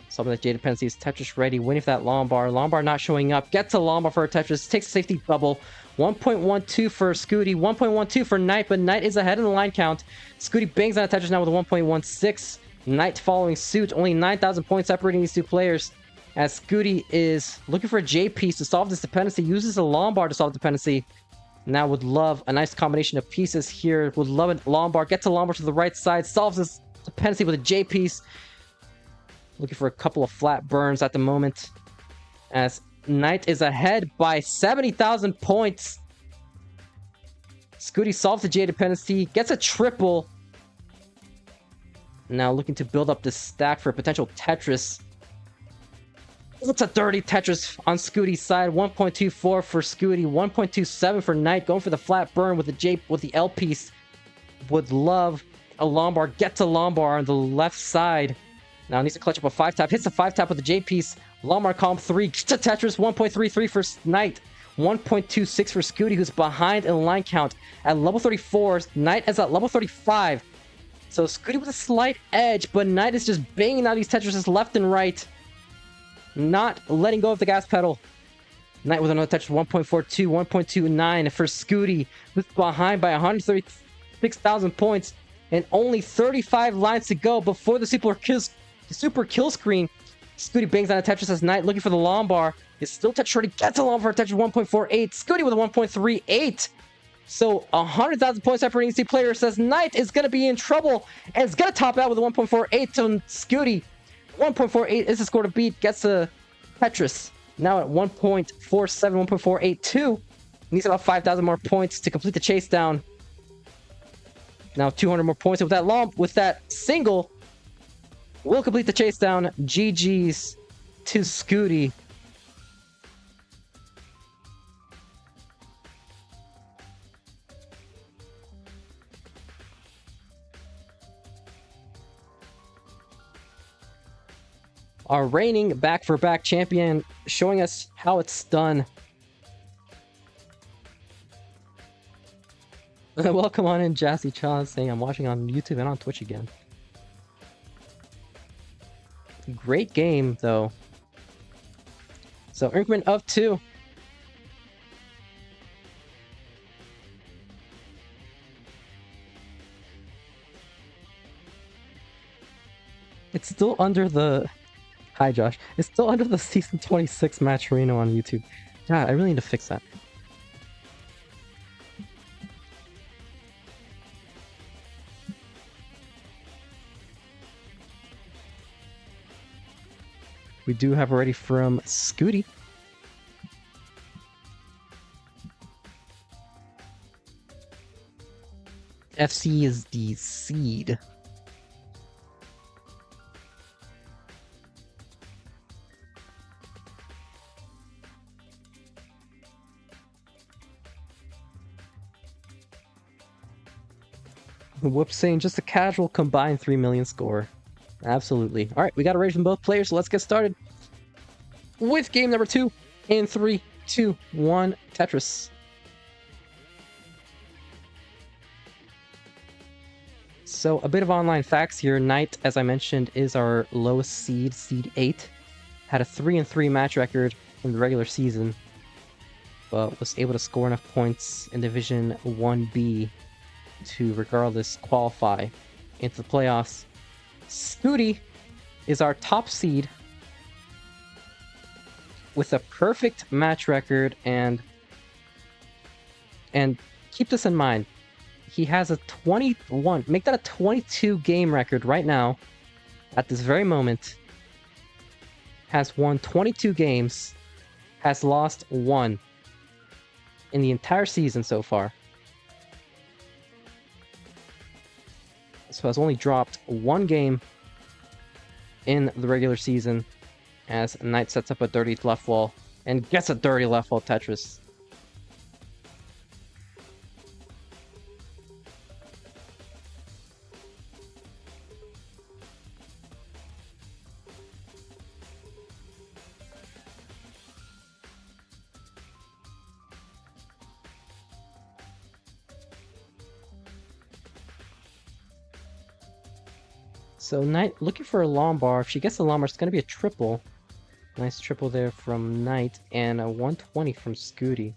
Solving the Jade dependencies. Tetris ready. Waiting for that Lombard. Lombard not showing up. Gets a Lombard for a Tetris. Takes a safety double. 1.12 for Scooty. 1.12 for Knight, but Knight is ahead in the line count. Scooty bangs on a Tetris now with a 1.16. Knight following suit. Only 9,000 points separating these two players. As Scooty is looking for a J piece to solve this dependency. Uses a Lombard to solve the dependency. Now would love a nice combination of pieces here. Would love a Lombard. Gets a Lombard to the right side. Solves this dependency with a J piece. Looking for a couple of flat burns at the moment. As Knight is ahead by 70,000 points. Scooty solves the J dependency. Gets a triple. Now looking to build up this stack for a potential Tetris. It's a 30 Tetris on Scooty's side. 1.24 for Scooty. 1.27 for Knight. Going for the flat burn with the L piece. Would love a Lombard. Gets a Lombard on the left side. Now needs to clutch up a 5-tap. Hits the 5-tap with the J piece. Lombard column 3. Gets a Tetris. 1.33 for Knight. 1.26 for Scooty, who's behind in line count. At level 34, Knight is at level 35. So Scooty with a slight edge, but Knight is just banging out these Tetrises left and right. Not letting go of the gas pedal. Knight with another Tetris, 1.42, 1.29 for Scooty, who's behind by 136,000 points, and only 35 lines to go before the super kill screen. Scooty bangs on a Tetris as Knight looking for the Lombard. Is still Tetris ready, gets a Lombard for a Tetris 1.48. Scooty with a 1.38. So 100,000 points separating these two players. Says Knight is going to be in trouble and it's going to top out with a 1.48 to Scooty. 1.48 is the score to beat. Gets a Tetris. Now at 1.47, 1.482. Needs about 5,000 more points to complete the chase down. Now 200 more points with that single. We'll complete the chase down. GG's to Scooty. Our reigning back-for-back champion, showing us how it's done. Welcome on in, Jassy Chan, saying I'm watching on YouTube and on Twitch again. Great game, though. So, increment of 2. It's still under the... Hi, Josh. It's still under the Season 26 Matcherino on YouTube. God, I really need to fix that. We do have already from Scooty. FC is the seed. Whoops saying just a casual combined 3 million score. Absolutely. Alright, we got a rating from both players, so let's get started with game number 2 in 3, 2, 1, Tetris. So a bit of online facts here. Knight, as I mentioned, is our lowest seed, seed 8. Had a 3-3 match record in the regular season, but was able to score enough points in Division 1B to regardless qualify into the playoffs. Scooty is our top seed with a perfect match record, and keep this in mind, he has a 21, make that a 22 game record right now, at this very moment. Has won 22 games, has lost 1 in the entire season so far. So has only dropped 1 game in the regular season, as Knight sets up a dirty left wall and gets a dirty left wall Tetris. So Knight looking for a long bar. If she gets a long bar, it's going to be a triple. Nice triple there from Knight, and a 120 from Scooty.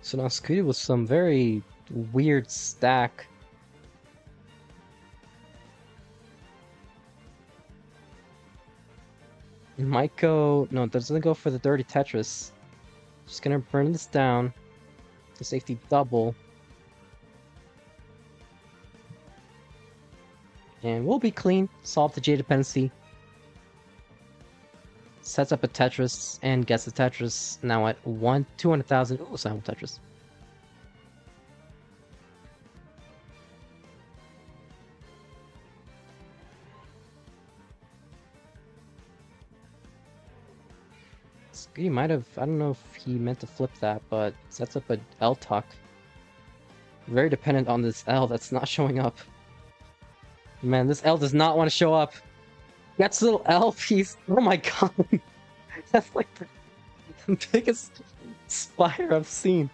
So now Scooty with some very weird stack. It might go... No, it doesn't go for the dirty Tetris. Just gonna burn this down. The safety double. And we'll be clean. Solve the J dependency. Sets up a Tetris and gets the Tetris now at 200,000. Ooh, silent Tetris. He might have, I don't know if he meant to flip that, but sets up a L tuck. Very dependent on this L that's not showing up. Man, this L does not want to show up. That's a little L piece. Oh my god. That's like the biggest spire I've seen.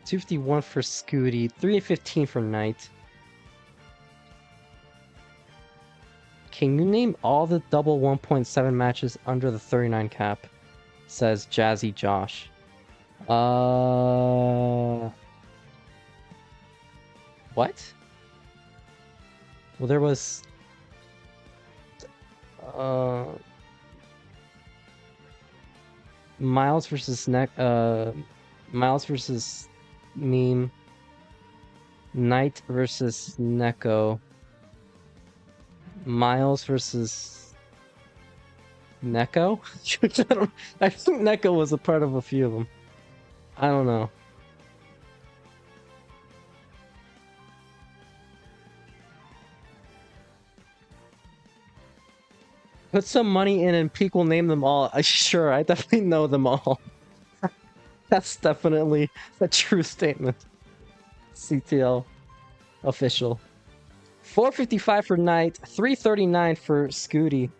$251 for Scooty, $315 for Knight. Can you name all the double 1.7 matches under the 39 cap? Says Jazzy Josh. What? Well, there was... Miles versus Miles versus Meme. Knight versus Neko. Miles versus Neko? I think Neko was a part of a few of them. I don't know. Put some money in and Peak will name them all. Sure, I definitely know them all. That's definitely a true statement. CTL official. 455 for Knight, 339 for Scooty.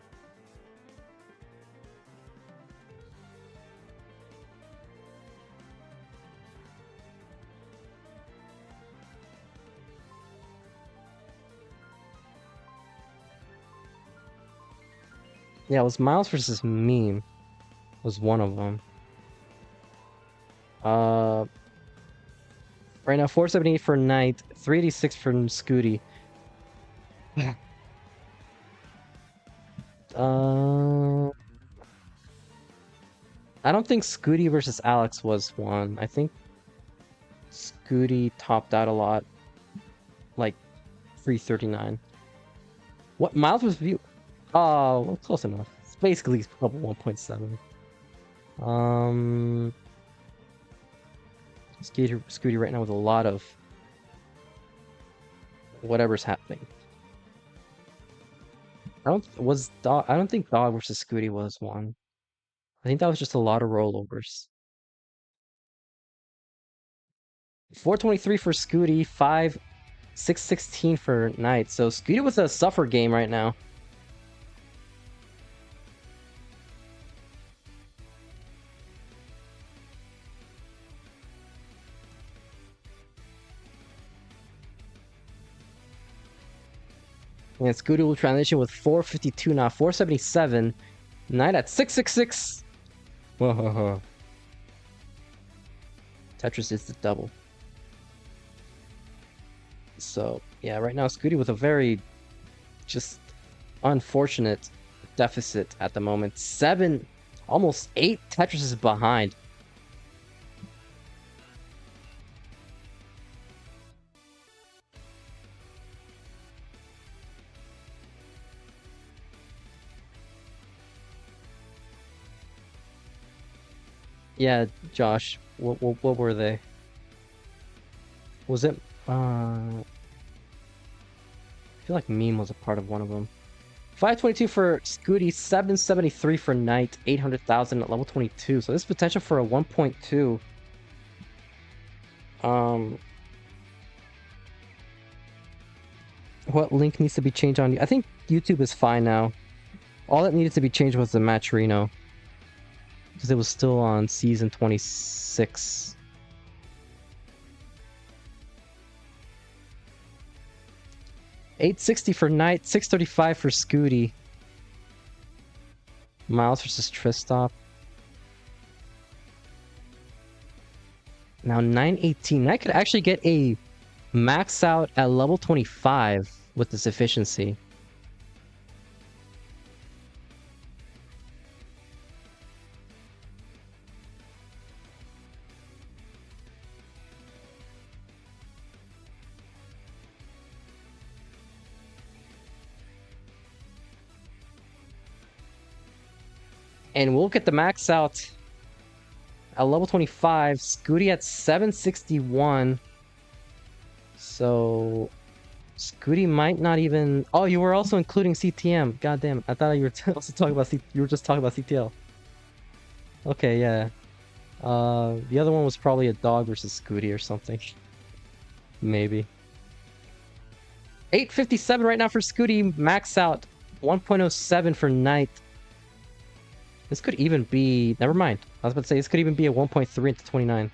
Yeah, it was Miles versus Meme. Was one of them. Right now 478 for Knight, 386 for Scooty. I don't think Scooty versus Alex was one. I think Scooty topped out a lot. Like 339. What Miles was view? Oh, well, close enough. It's basically probably 1.7. Scooty right now with a lot of whatever's happening. I don't think Dog versus Scooty was one. I think that was just a lot of rollovers. 423 for Scooty, 616 for Knight. So Scooty with a suffer game right now. And Scooty will transition with 452 now, 477. Knight at 666. Whoa. Tetris is the double. So, yeah, right now Scooty with a very just unfortunate deficit at the moment. 7, almost 8 Tetrises behind. Yeah, Josh, what were they? Was it I feel like Meme was a part of one of them. 522 for Scooty, 773 for Knight, 800,000 at level 22. So there's potential for a 1.2. What link needs to be changed on? I think YouTube is fine now. All that needed to be changed was the match Reno, because it was still on season 26. $860 for Knight, 635 for Scooty. Miles versus Tristop. Now 918. Knight could actually get a max out at level 25 with this efficiency. And we'll get the max out at level 25. Scooty at 761. So Scooty might not even... Oh, you were also including CTM. God damn. I thought you were also talking about you were just talking about CTL. Okay, yeah. The other one was probably a Dog versus Scooty or something. Maybe. 857 right now for Scooty. Max out. 1.07 for Knight. This could even be... Never mind. I was about to say, this could even be a 1.3 into 29.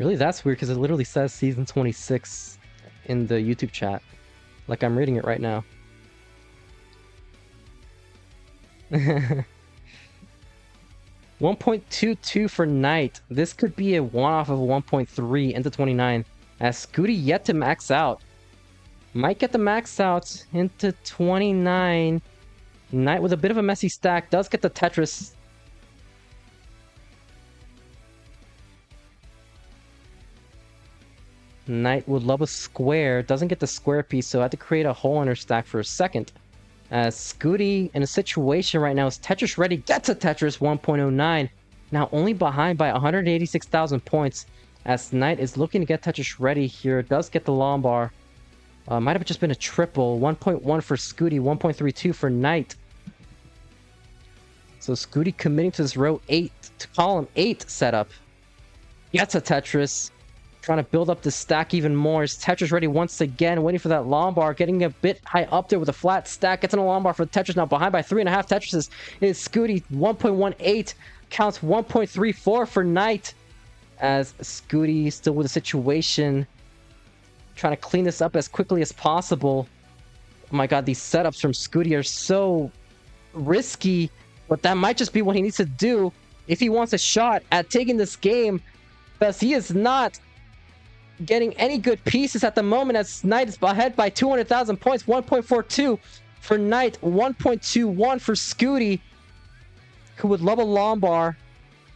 Really, that's weird, because it literally says season 26 in the YouTube chat. Like I'm reading it right now. 1.22 for Knight. This could be a one-off of a 1.3 into 29. As Scooty yet to max out. Might get the max out into 29. Knight with a bit of a messy stack. Does get the Tetris. Knight would love a square. Doesn't get the square piece, so I had to create a hole in her stack for a second. As Scooty in a situation right now is Tetris ready, gets a Tetris 1.09. Now only behind by 186,000 points. As Knight is looking to get Tetris ready here. Does get the Lombard. Might have just been a triple. 1.1 for Scooty, 1.32 for Knight. So Scooty committing to this row 8, to column 8 setup. Gets a Tetris. Trying to build up the stack even more. Is Tetris ready once again, waiting for that Lombard, getting a bit high up there with a flat stack. Gets in a Lombard for Tetris, now behind by 3.5 Tetrises is Scooty. 1.18 counts 1.34 for Knight. As Scooty still with the situation, trying to clean this up as quickly as possible. Oh my god, these setups from Scooty are so risky, but that might just be what he needs to do if he wants a shot at taking this game, because he is not getting any good pieces at the moment, as Knight is ahead by 200,000 points. 1.42 for Knight, 1.21 for Scooty, who would love a Lombard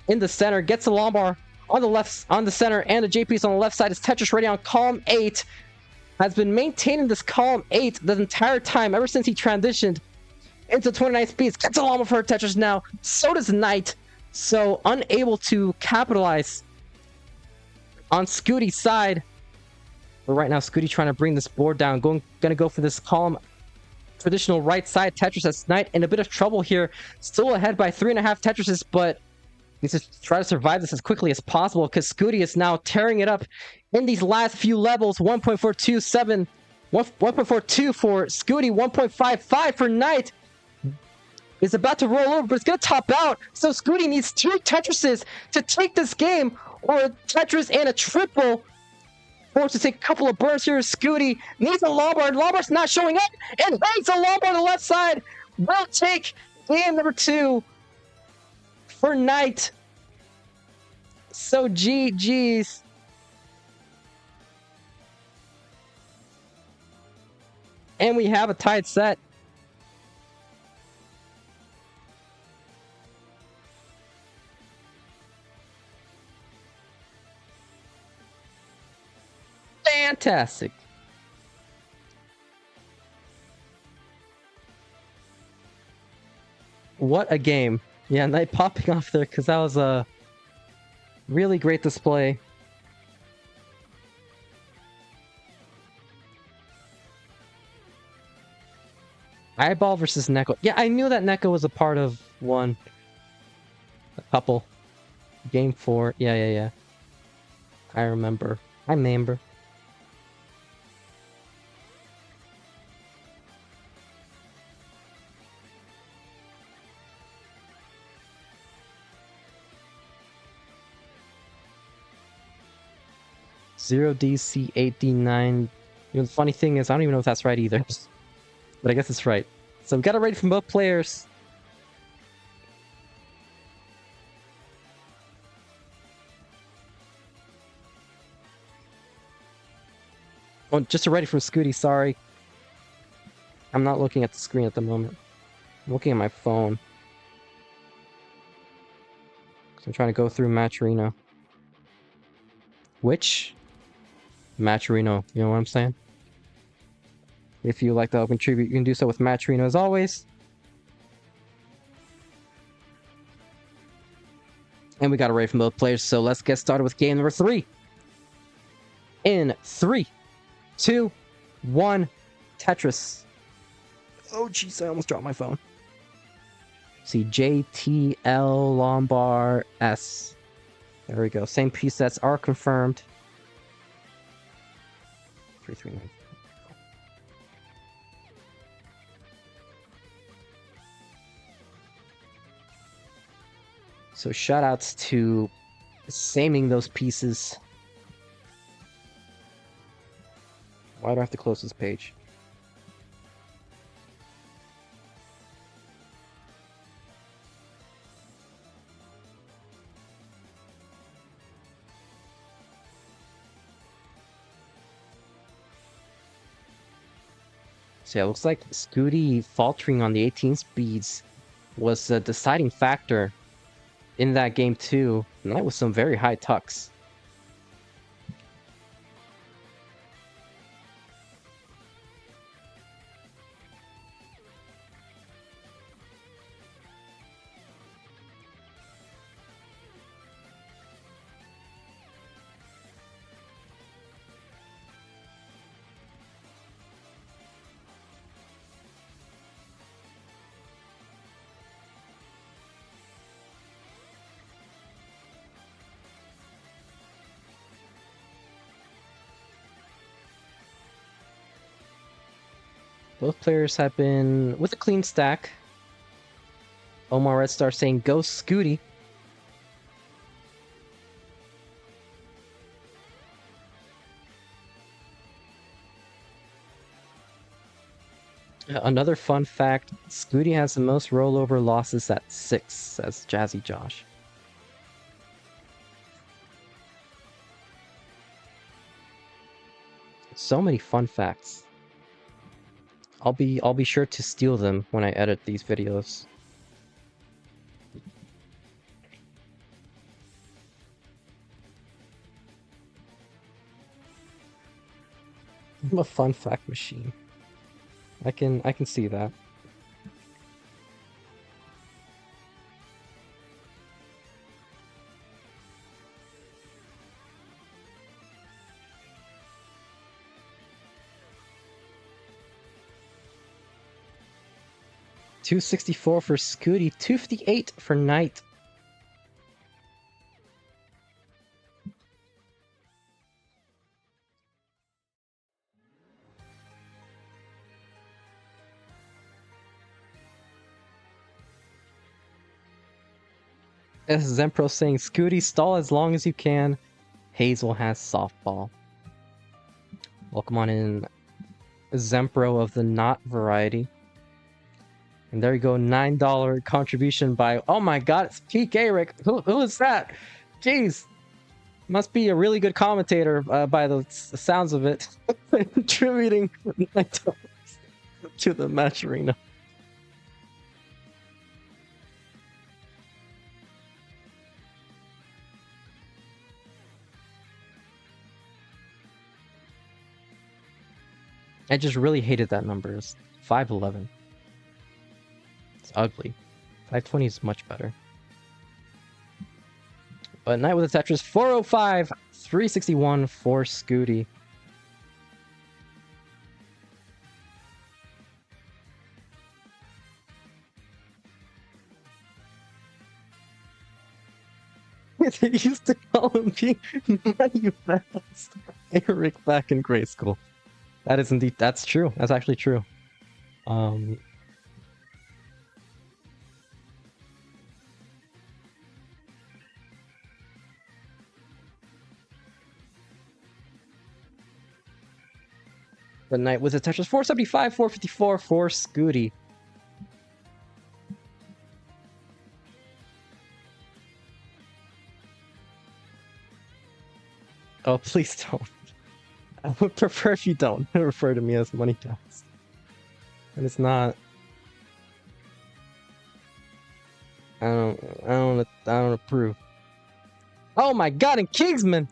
in the center. Gets a Lombard on the left, on the center, and the J piece on the left side. Is Tetris ready on column 8. has been maintaining this column 8 the entire time, ever since he transitioned into 29 speeds. Gets a llama for Tetris now. So does Knight. So unable to capitalize on Scooty's side. But right now, Scooty trying to bring this board down. Gonna go for this column. Traditional right side Tetris as Knight in a bit of trouble here. Still ahead by 3.5 Tetrises, but needs to try to survive this as quickly as possible because Scooty is now tearing it up in these last few levels. 1.427, 1.42 for Scooty, 1.55 for Knight. Is about to roll over, but it's going to top out. So Scooty needs 2 Tetrises to take this game, or a Tetris and a triple. Forced to take a couple of burns here. Scooty needs a Lombard. Lombard's not showing up, and hangs a Lombard on the left side. Will take game number 2 for Knight. So GG's. And we have a tied set. Fantastic. What a game. Yeah, Knight popping off there because that was a really great display. Eyeball versus Neko. Yeah, I knew that Neko was a part of one. A couple. Game 4. Yeah. I remember. 0DC 8D9. You know, the funny thing is, I don't even know if that's right either. But I guess it's right. So we got it ready from both players. Oh, just a ready from Scooty, sorry. I'm not looking at the screen at the moment. I'm looking at my phone. I'm trying to go through Matcherino. Which? Matcherino, you know what I'm saying? If you like to help contribute, you can do so with Matcherino as always. And we got a raid from both players, so let's get started with game number 3. In 3, 2, 1, Tetris. Oh jeez, I almost dropped my phone. See, JTL Lombard S. There we go. Same piece sets are confirmed. 339. So shoutouts to saming those pieces. Why do I have to close this page? So yeah, it looks like Scooty faltering on the 18 speeds was the deciding factor in that game too, and that was some very high tucks. Both players have been with a clean stack. Omar Red Star saying, "Go Scooty." Another fun fact, Scooty has the most rollover losses at 6, says Jazzy Josh. So many fun facts. I'll be sure to steal them when I edit these videos. I'm a fun fact machine. I can see that. $264 for Scooty, $258 for Knight. As Zempro saying, Scooty, stall as long as you can. Hazel has softball. Welcome on in, Zempro of the not variety. And there you go, $9 contribution by, oh my god, it's Peak Eric. Who is that? Jeez. Must be a really good commentator by the sounds of it. Contributing $9 to the match arena. I just really hated that number. It's 511. It's ugly. 520 is much better. But Knight with a Tetris, 405, 361 for Scooty. They used to call him being money fast. Eric back in grade school. That is indeed, that's true. That's actually true. The Knight with a Tetris, 475, 454 for Scooty. Oh, please don't. I would prefer if you don't refer to me as money fast. And it's not. I don't approve. Oh my god, and Kingsman!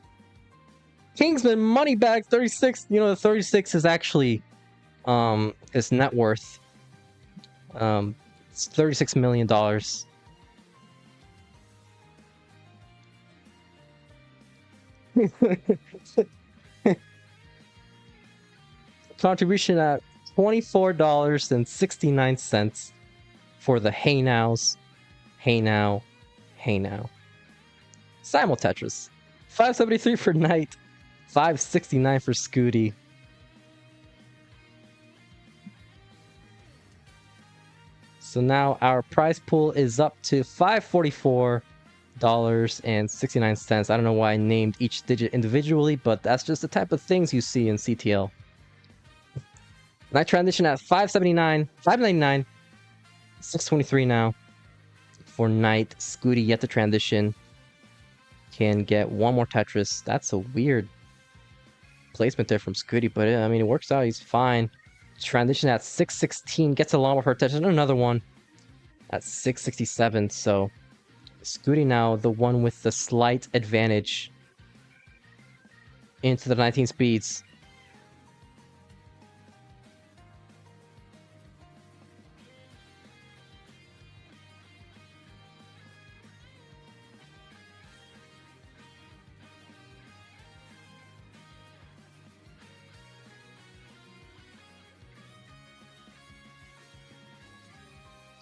Kingsman Moneybag 36. You know, the 36 is actually his net worth. It's $36 million. Contribution at $24.69 for the Hey Nows. Hey Now. Hey Now. Simul Tetris. 573 for Knight. 569 for Scooty. So now our prize pool is up to $544.69. I don't know why I named each digit individually, but that's just the type of things you see in CTL. And I transition at 579, 599, 623 now for Knight. Scooty yet to transition. Can get one more Tetris. That's a weird placement there from Scooty, but I mean, it works out. He's fine. Transition at 616. Gets a long one for Tetris. And another one at 667. So Scooty now the one with the slight advantage into the 19 speeds.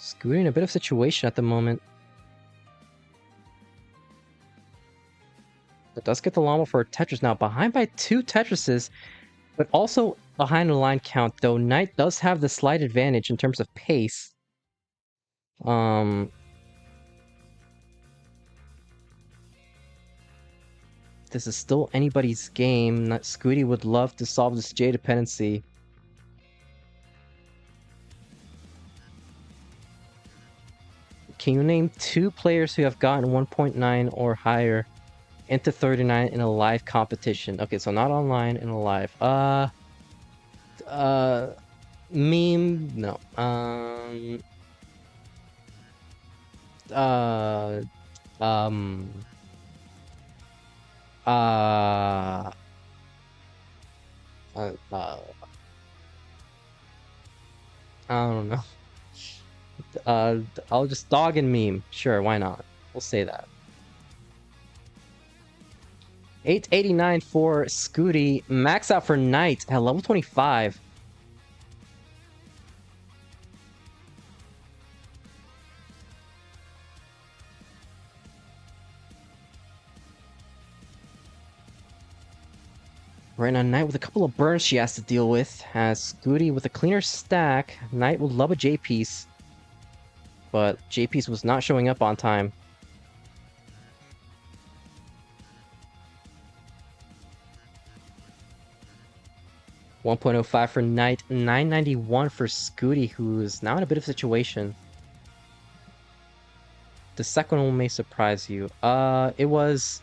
Scooty in a bit of situation at the moment. It does get the llama for a Tetris now, behind by 2 Tetrises, but also behind the line count, though Knight does have the slight advantage in terms of pace. This is still anybody's game. Scooty would love to solve this J dependency. Can you name 2 players who have gotten 1.9 or higher into 39 in a live competition? Okay, so not online, in a live. Meme, no. I don't know. I'll just dog and meme. Sure, why not? We'll say that. 889 for Scooty. Max out for Knight at level 25. Right now, Knight with a couple of burns she has to deal with. Has Scooty with a cleaner stack. Knight would love a J-piece. But J-piece was not showing up on time. $1.05 for Knight, $9.91 for Scooty, who's now in a bit of a situation. The second one may surprise you. It was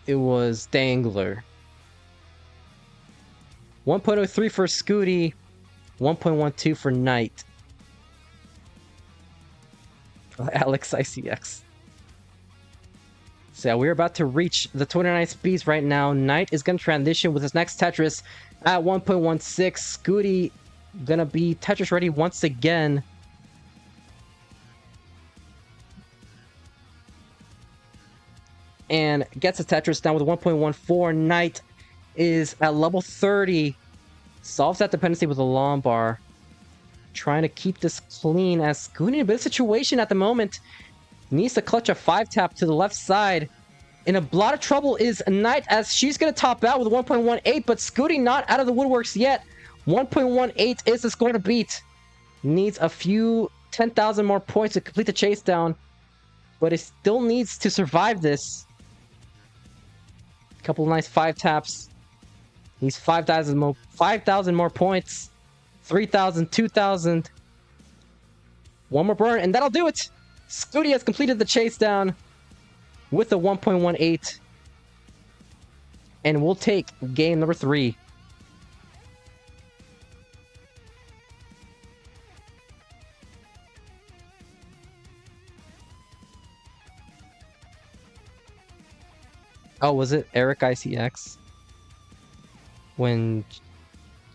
Dangler. 1.03 for Scooty, 1.12 for Knight. Alex ICX. So yeah, we're about to reach the 29 speeds right now. Knight is going to transition with his next Tetris at 1.16. Scooty gonna be Tetris ready once again. And gets a Tetris down with 1.14. Knight is at level 30. Solves that dependency with a long bar. Trying to keep this clean as Scooty in a bit of a situation at the moment. Needs to clutch a 5-tap to the left side. In a lot of trouble is Knight as she's going to top out with 1.18, but Scooty not out of the woodworks yet. 1.18 is the score to beat. Needs a few 10,000 more points to complete the chase down, but it still needs to survive this. Couple of nice 5-taps. Needs 5,000 more points. 3,000, 2,000. One more burn, and that'll do it. Scooty has completed the chase down with a 1.18. And we'll take game number 3. Oh, was it Eric ICX? When...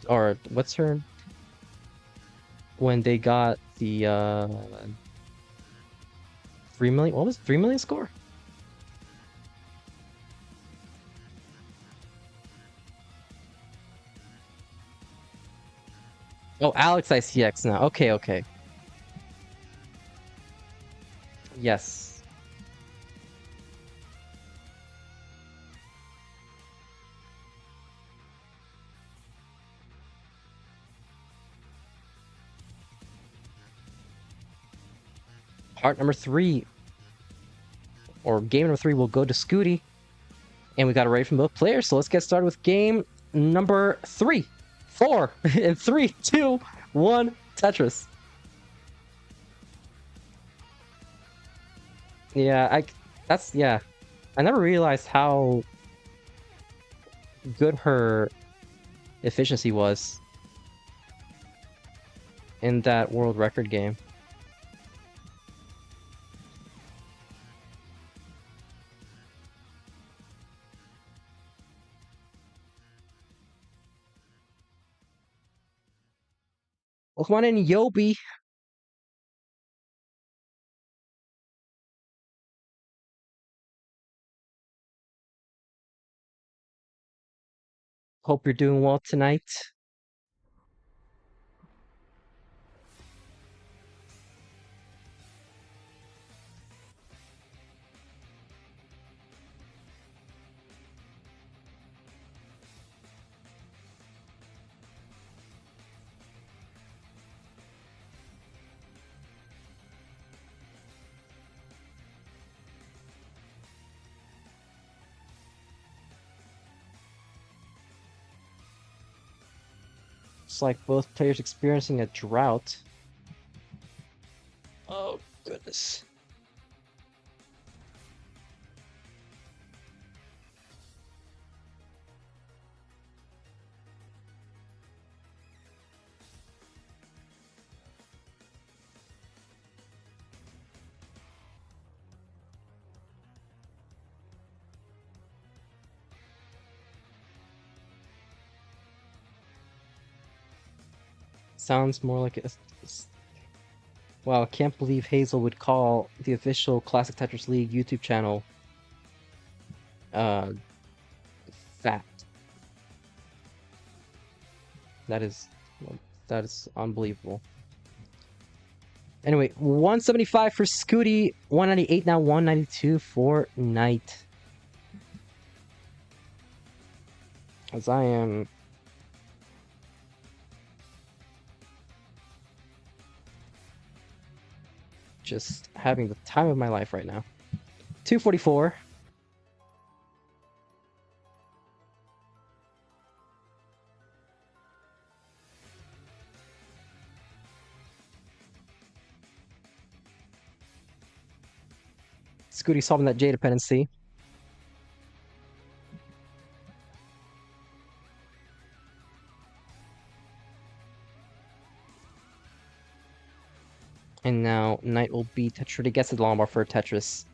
Or, what's her... When they got the, 3 million... What was it? 3 million score? Oh, Alex ICX now. Okay, okay. Yes. Part number 3, or game number 3, will go to Scooty. And we got a raid from both players, so let's get started with game number 3. 4, in 3, 2, 1, Tetris. Yeah, I never realized how good her efficiency was in that world record game. Welcome on in, Yobi. Hope you're doing well tonight. It's like both players experiencing a drought. Oh, goodness. sounds more like a... Wow, I can't believe Hazel would call the official Classic Tetris League YouTube channel uh, fat. That is unbelievable. Anyway, 175 for Scooty, 198 now, 192 for Knight. As I am just having the time of my life right now. 244. Scooty solving that J dependency. And now Knight will be Tetra to get to the long bar for Tetris.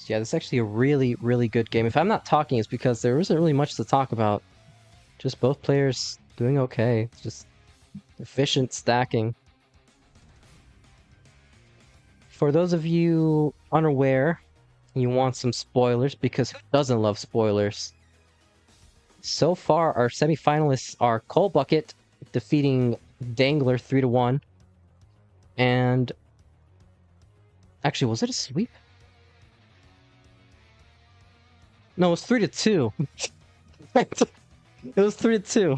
Yeah, this is actually a really, really good game. If I'm not talking, it's because there isn't really much to talk about. Just both players doing okay. Just efficient stacking. For those of you unaware, you want some spoilers, because who doesn't love spoilers? So far, our semifinalists are Cold Bucket, defeating Dangler 3-1. And... actually, was it a sweep? No, it was 3-2. It was 3-2.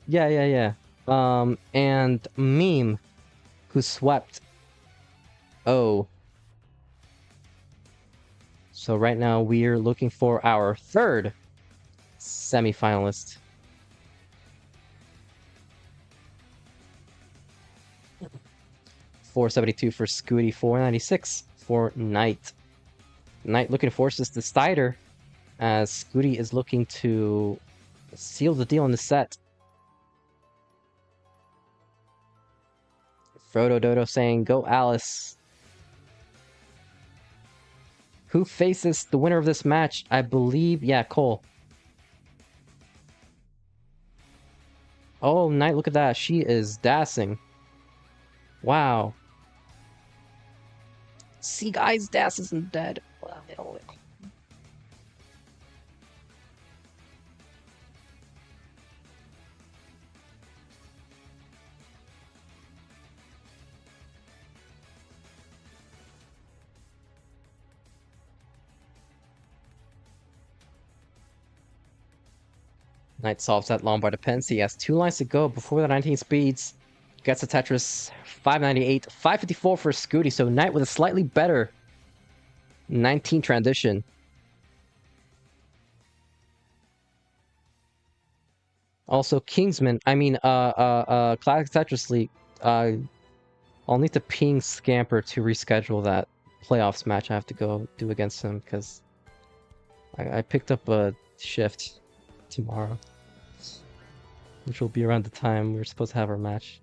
Yeah. And Meme, who swept. Oh. So right now we're looking for our third semifinalist. $472 for Scooty, $496 for Knight. Knight looking to force this decider, as Scooty is looking to seal the deal in the set. Frodo Dodo saying, "Go Alice." Who faces the winner of this match? I believe, yeah, Cole. Oh, Knight, look at that. She is dassing. Wow. See, guys, Das isn't dead. Knight solves that long bar dependency. He has 2 lines to go before the 19 speeds. Gets a Tetris, 598, 554 for Scooty, so Knight with a slightly better 19 transition. Also, Kingsman, Classic Tetris League, I'll need to ping Scamper to reschedule that playoffs match I have to go do against him, because I picked up a shift tomorrow, which will be around the time we're supposed to have our match.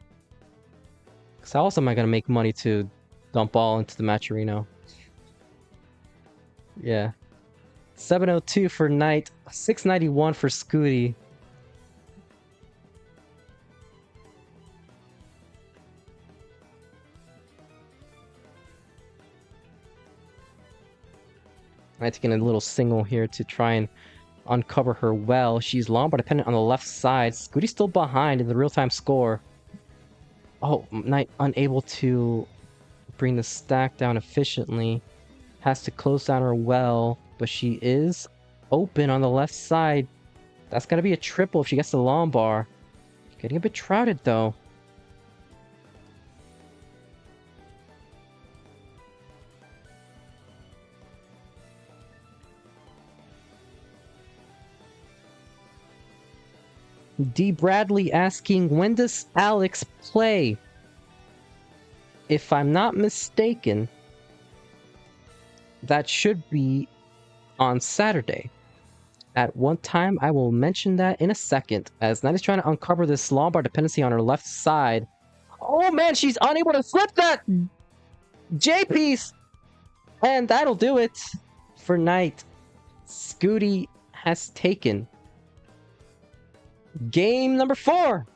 Because how else am I going to make money to dump all into the Matcherino? Yeah. 702 for Knight, 691 for Scooty. Knight's taking a little single here to try and uncover her well. She's long but dependent on the left side. Scooty's still behind in the real-time score. Oh, Knight unable to bring the stack down efficiently. Has to close down her well, but she is open on the left side. That's gonna be a triple if she gets the long bar. Getting a bit shrouded though. D. Bradley asking, when does Alex play? If I'm not mistaken, that should be on Saturday. At one time, I will mention that in a second, as Knight is trying to uncover this Lombard dependency on her left side. Oh man, she's unable to flip that J-piece! And that'll do it for Knight. Scooty has taken game number 4.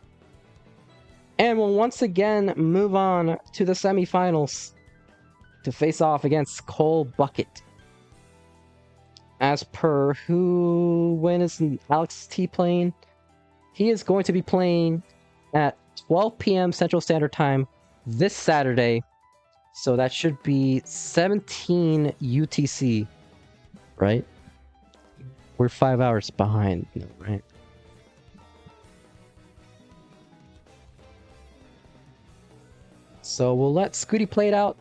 And will once again move on to the semifinals to face off against Cole Bucket. As per when is Alex T playing? He is going to be playing at 12 p.m. Central Standard Time this Saturday. So that should be 17 UTC, right? We're 5 hours behind, right? So we'll let Scooty play it out.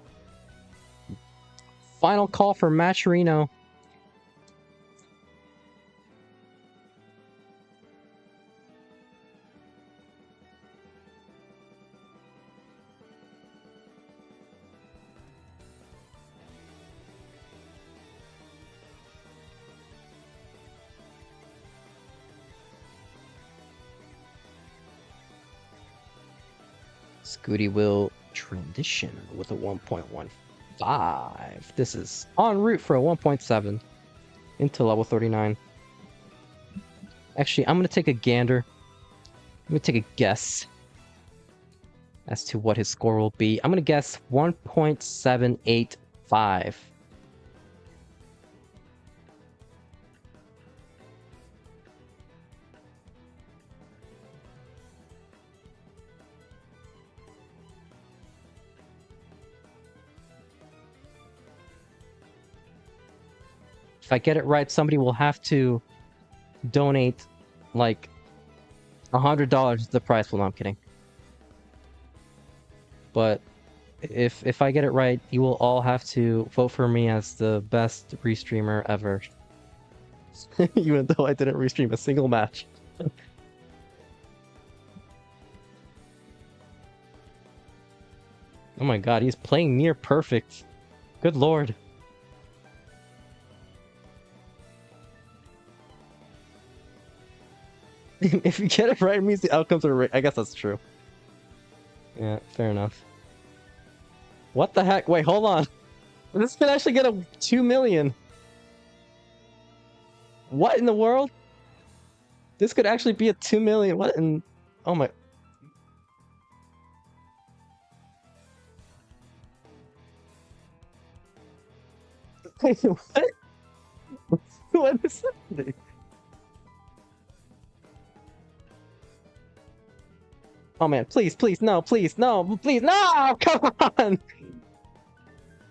Final call for Matcherino. Scooty will transition with a 1.15. This is en route for a 1.7 into level 39. Actually, I'm going to take a gander. I'm going to take a guess as to what his score will be. I'm going to guess 1.785. If I get it right, somebody will have to donate like $100 to the prize. Well, no, I'm kidding. But if I get it right, you will all have to vote for me as the best restreamer ever. Even though I didn't restream a single match. Oh my god, he's playing near perfect. Good lord. If you get it right, it means the outcomes are right. I guess that's true. Yeah, fair enough. What the heck? Wait, hold on. This could actually get a 2 million. What in the world? This could actually be a 2 million. What in... Oh my... Wait, what? What is happening? Oh man, please, please, no, please, no, please, no! Come on!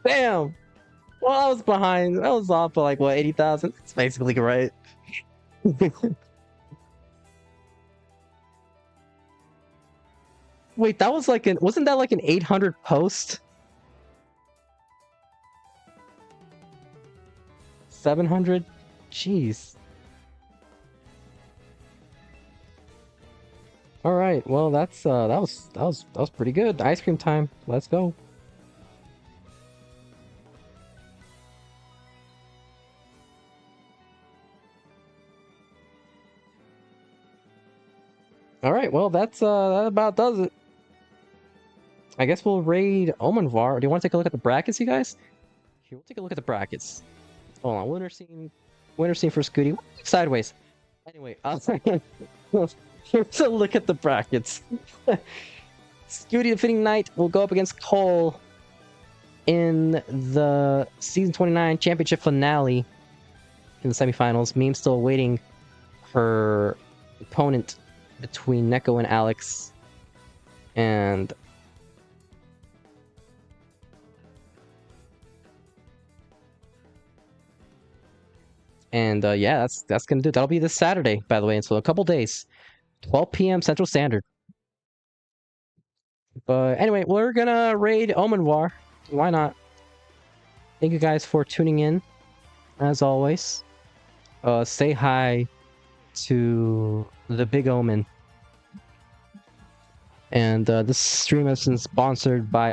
Damn! Well, I was behind. I was off by like, what, 80,000? It's basically right. Wait, that was like an... Wasn't that like an 800 post? 700? Jeez. All right, well that was pretty good. Ice cream time. Let's go. All right, well that about does it. I guess we'll raid Omenvar. Do you want to take a look at the brackets, you guys? Here, we'll take a look at the brackets. Hold on, winter scene for Scooty. Sideways. Anyway, here's a look at the brackets. Scuti defeating Knight will go up against Cole in the Season 29 Championship finale in the semifinals. Meme still awaiting her opponent between Neko and Alex. And... yeah, that's gonna do it. That'll be this Saturday, by the way, and so a couple days. 12 p.m. Central Standard. But anyway, we're gonna raid Omenvar. Why not? Thank you guys for tuning in, as always. Say hi to the Big Omen. And this stream has been sponsored by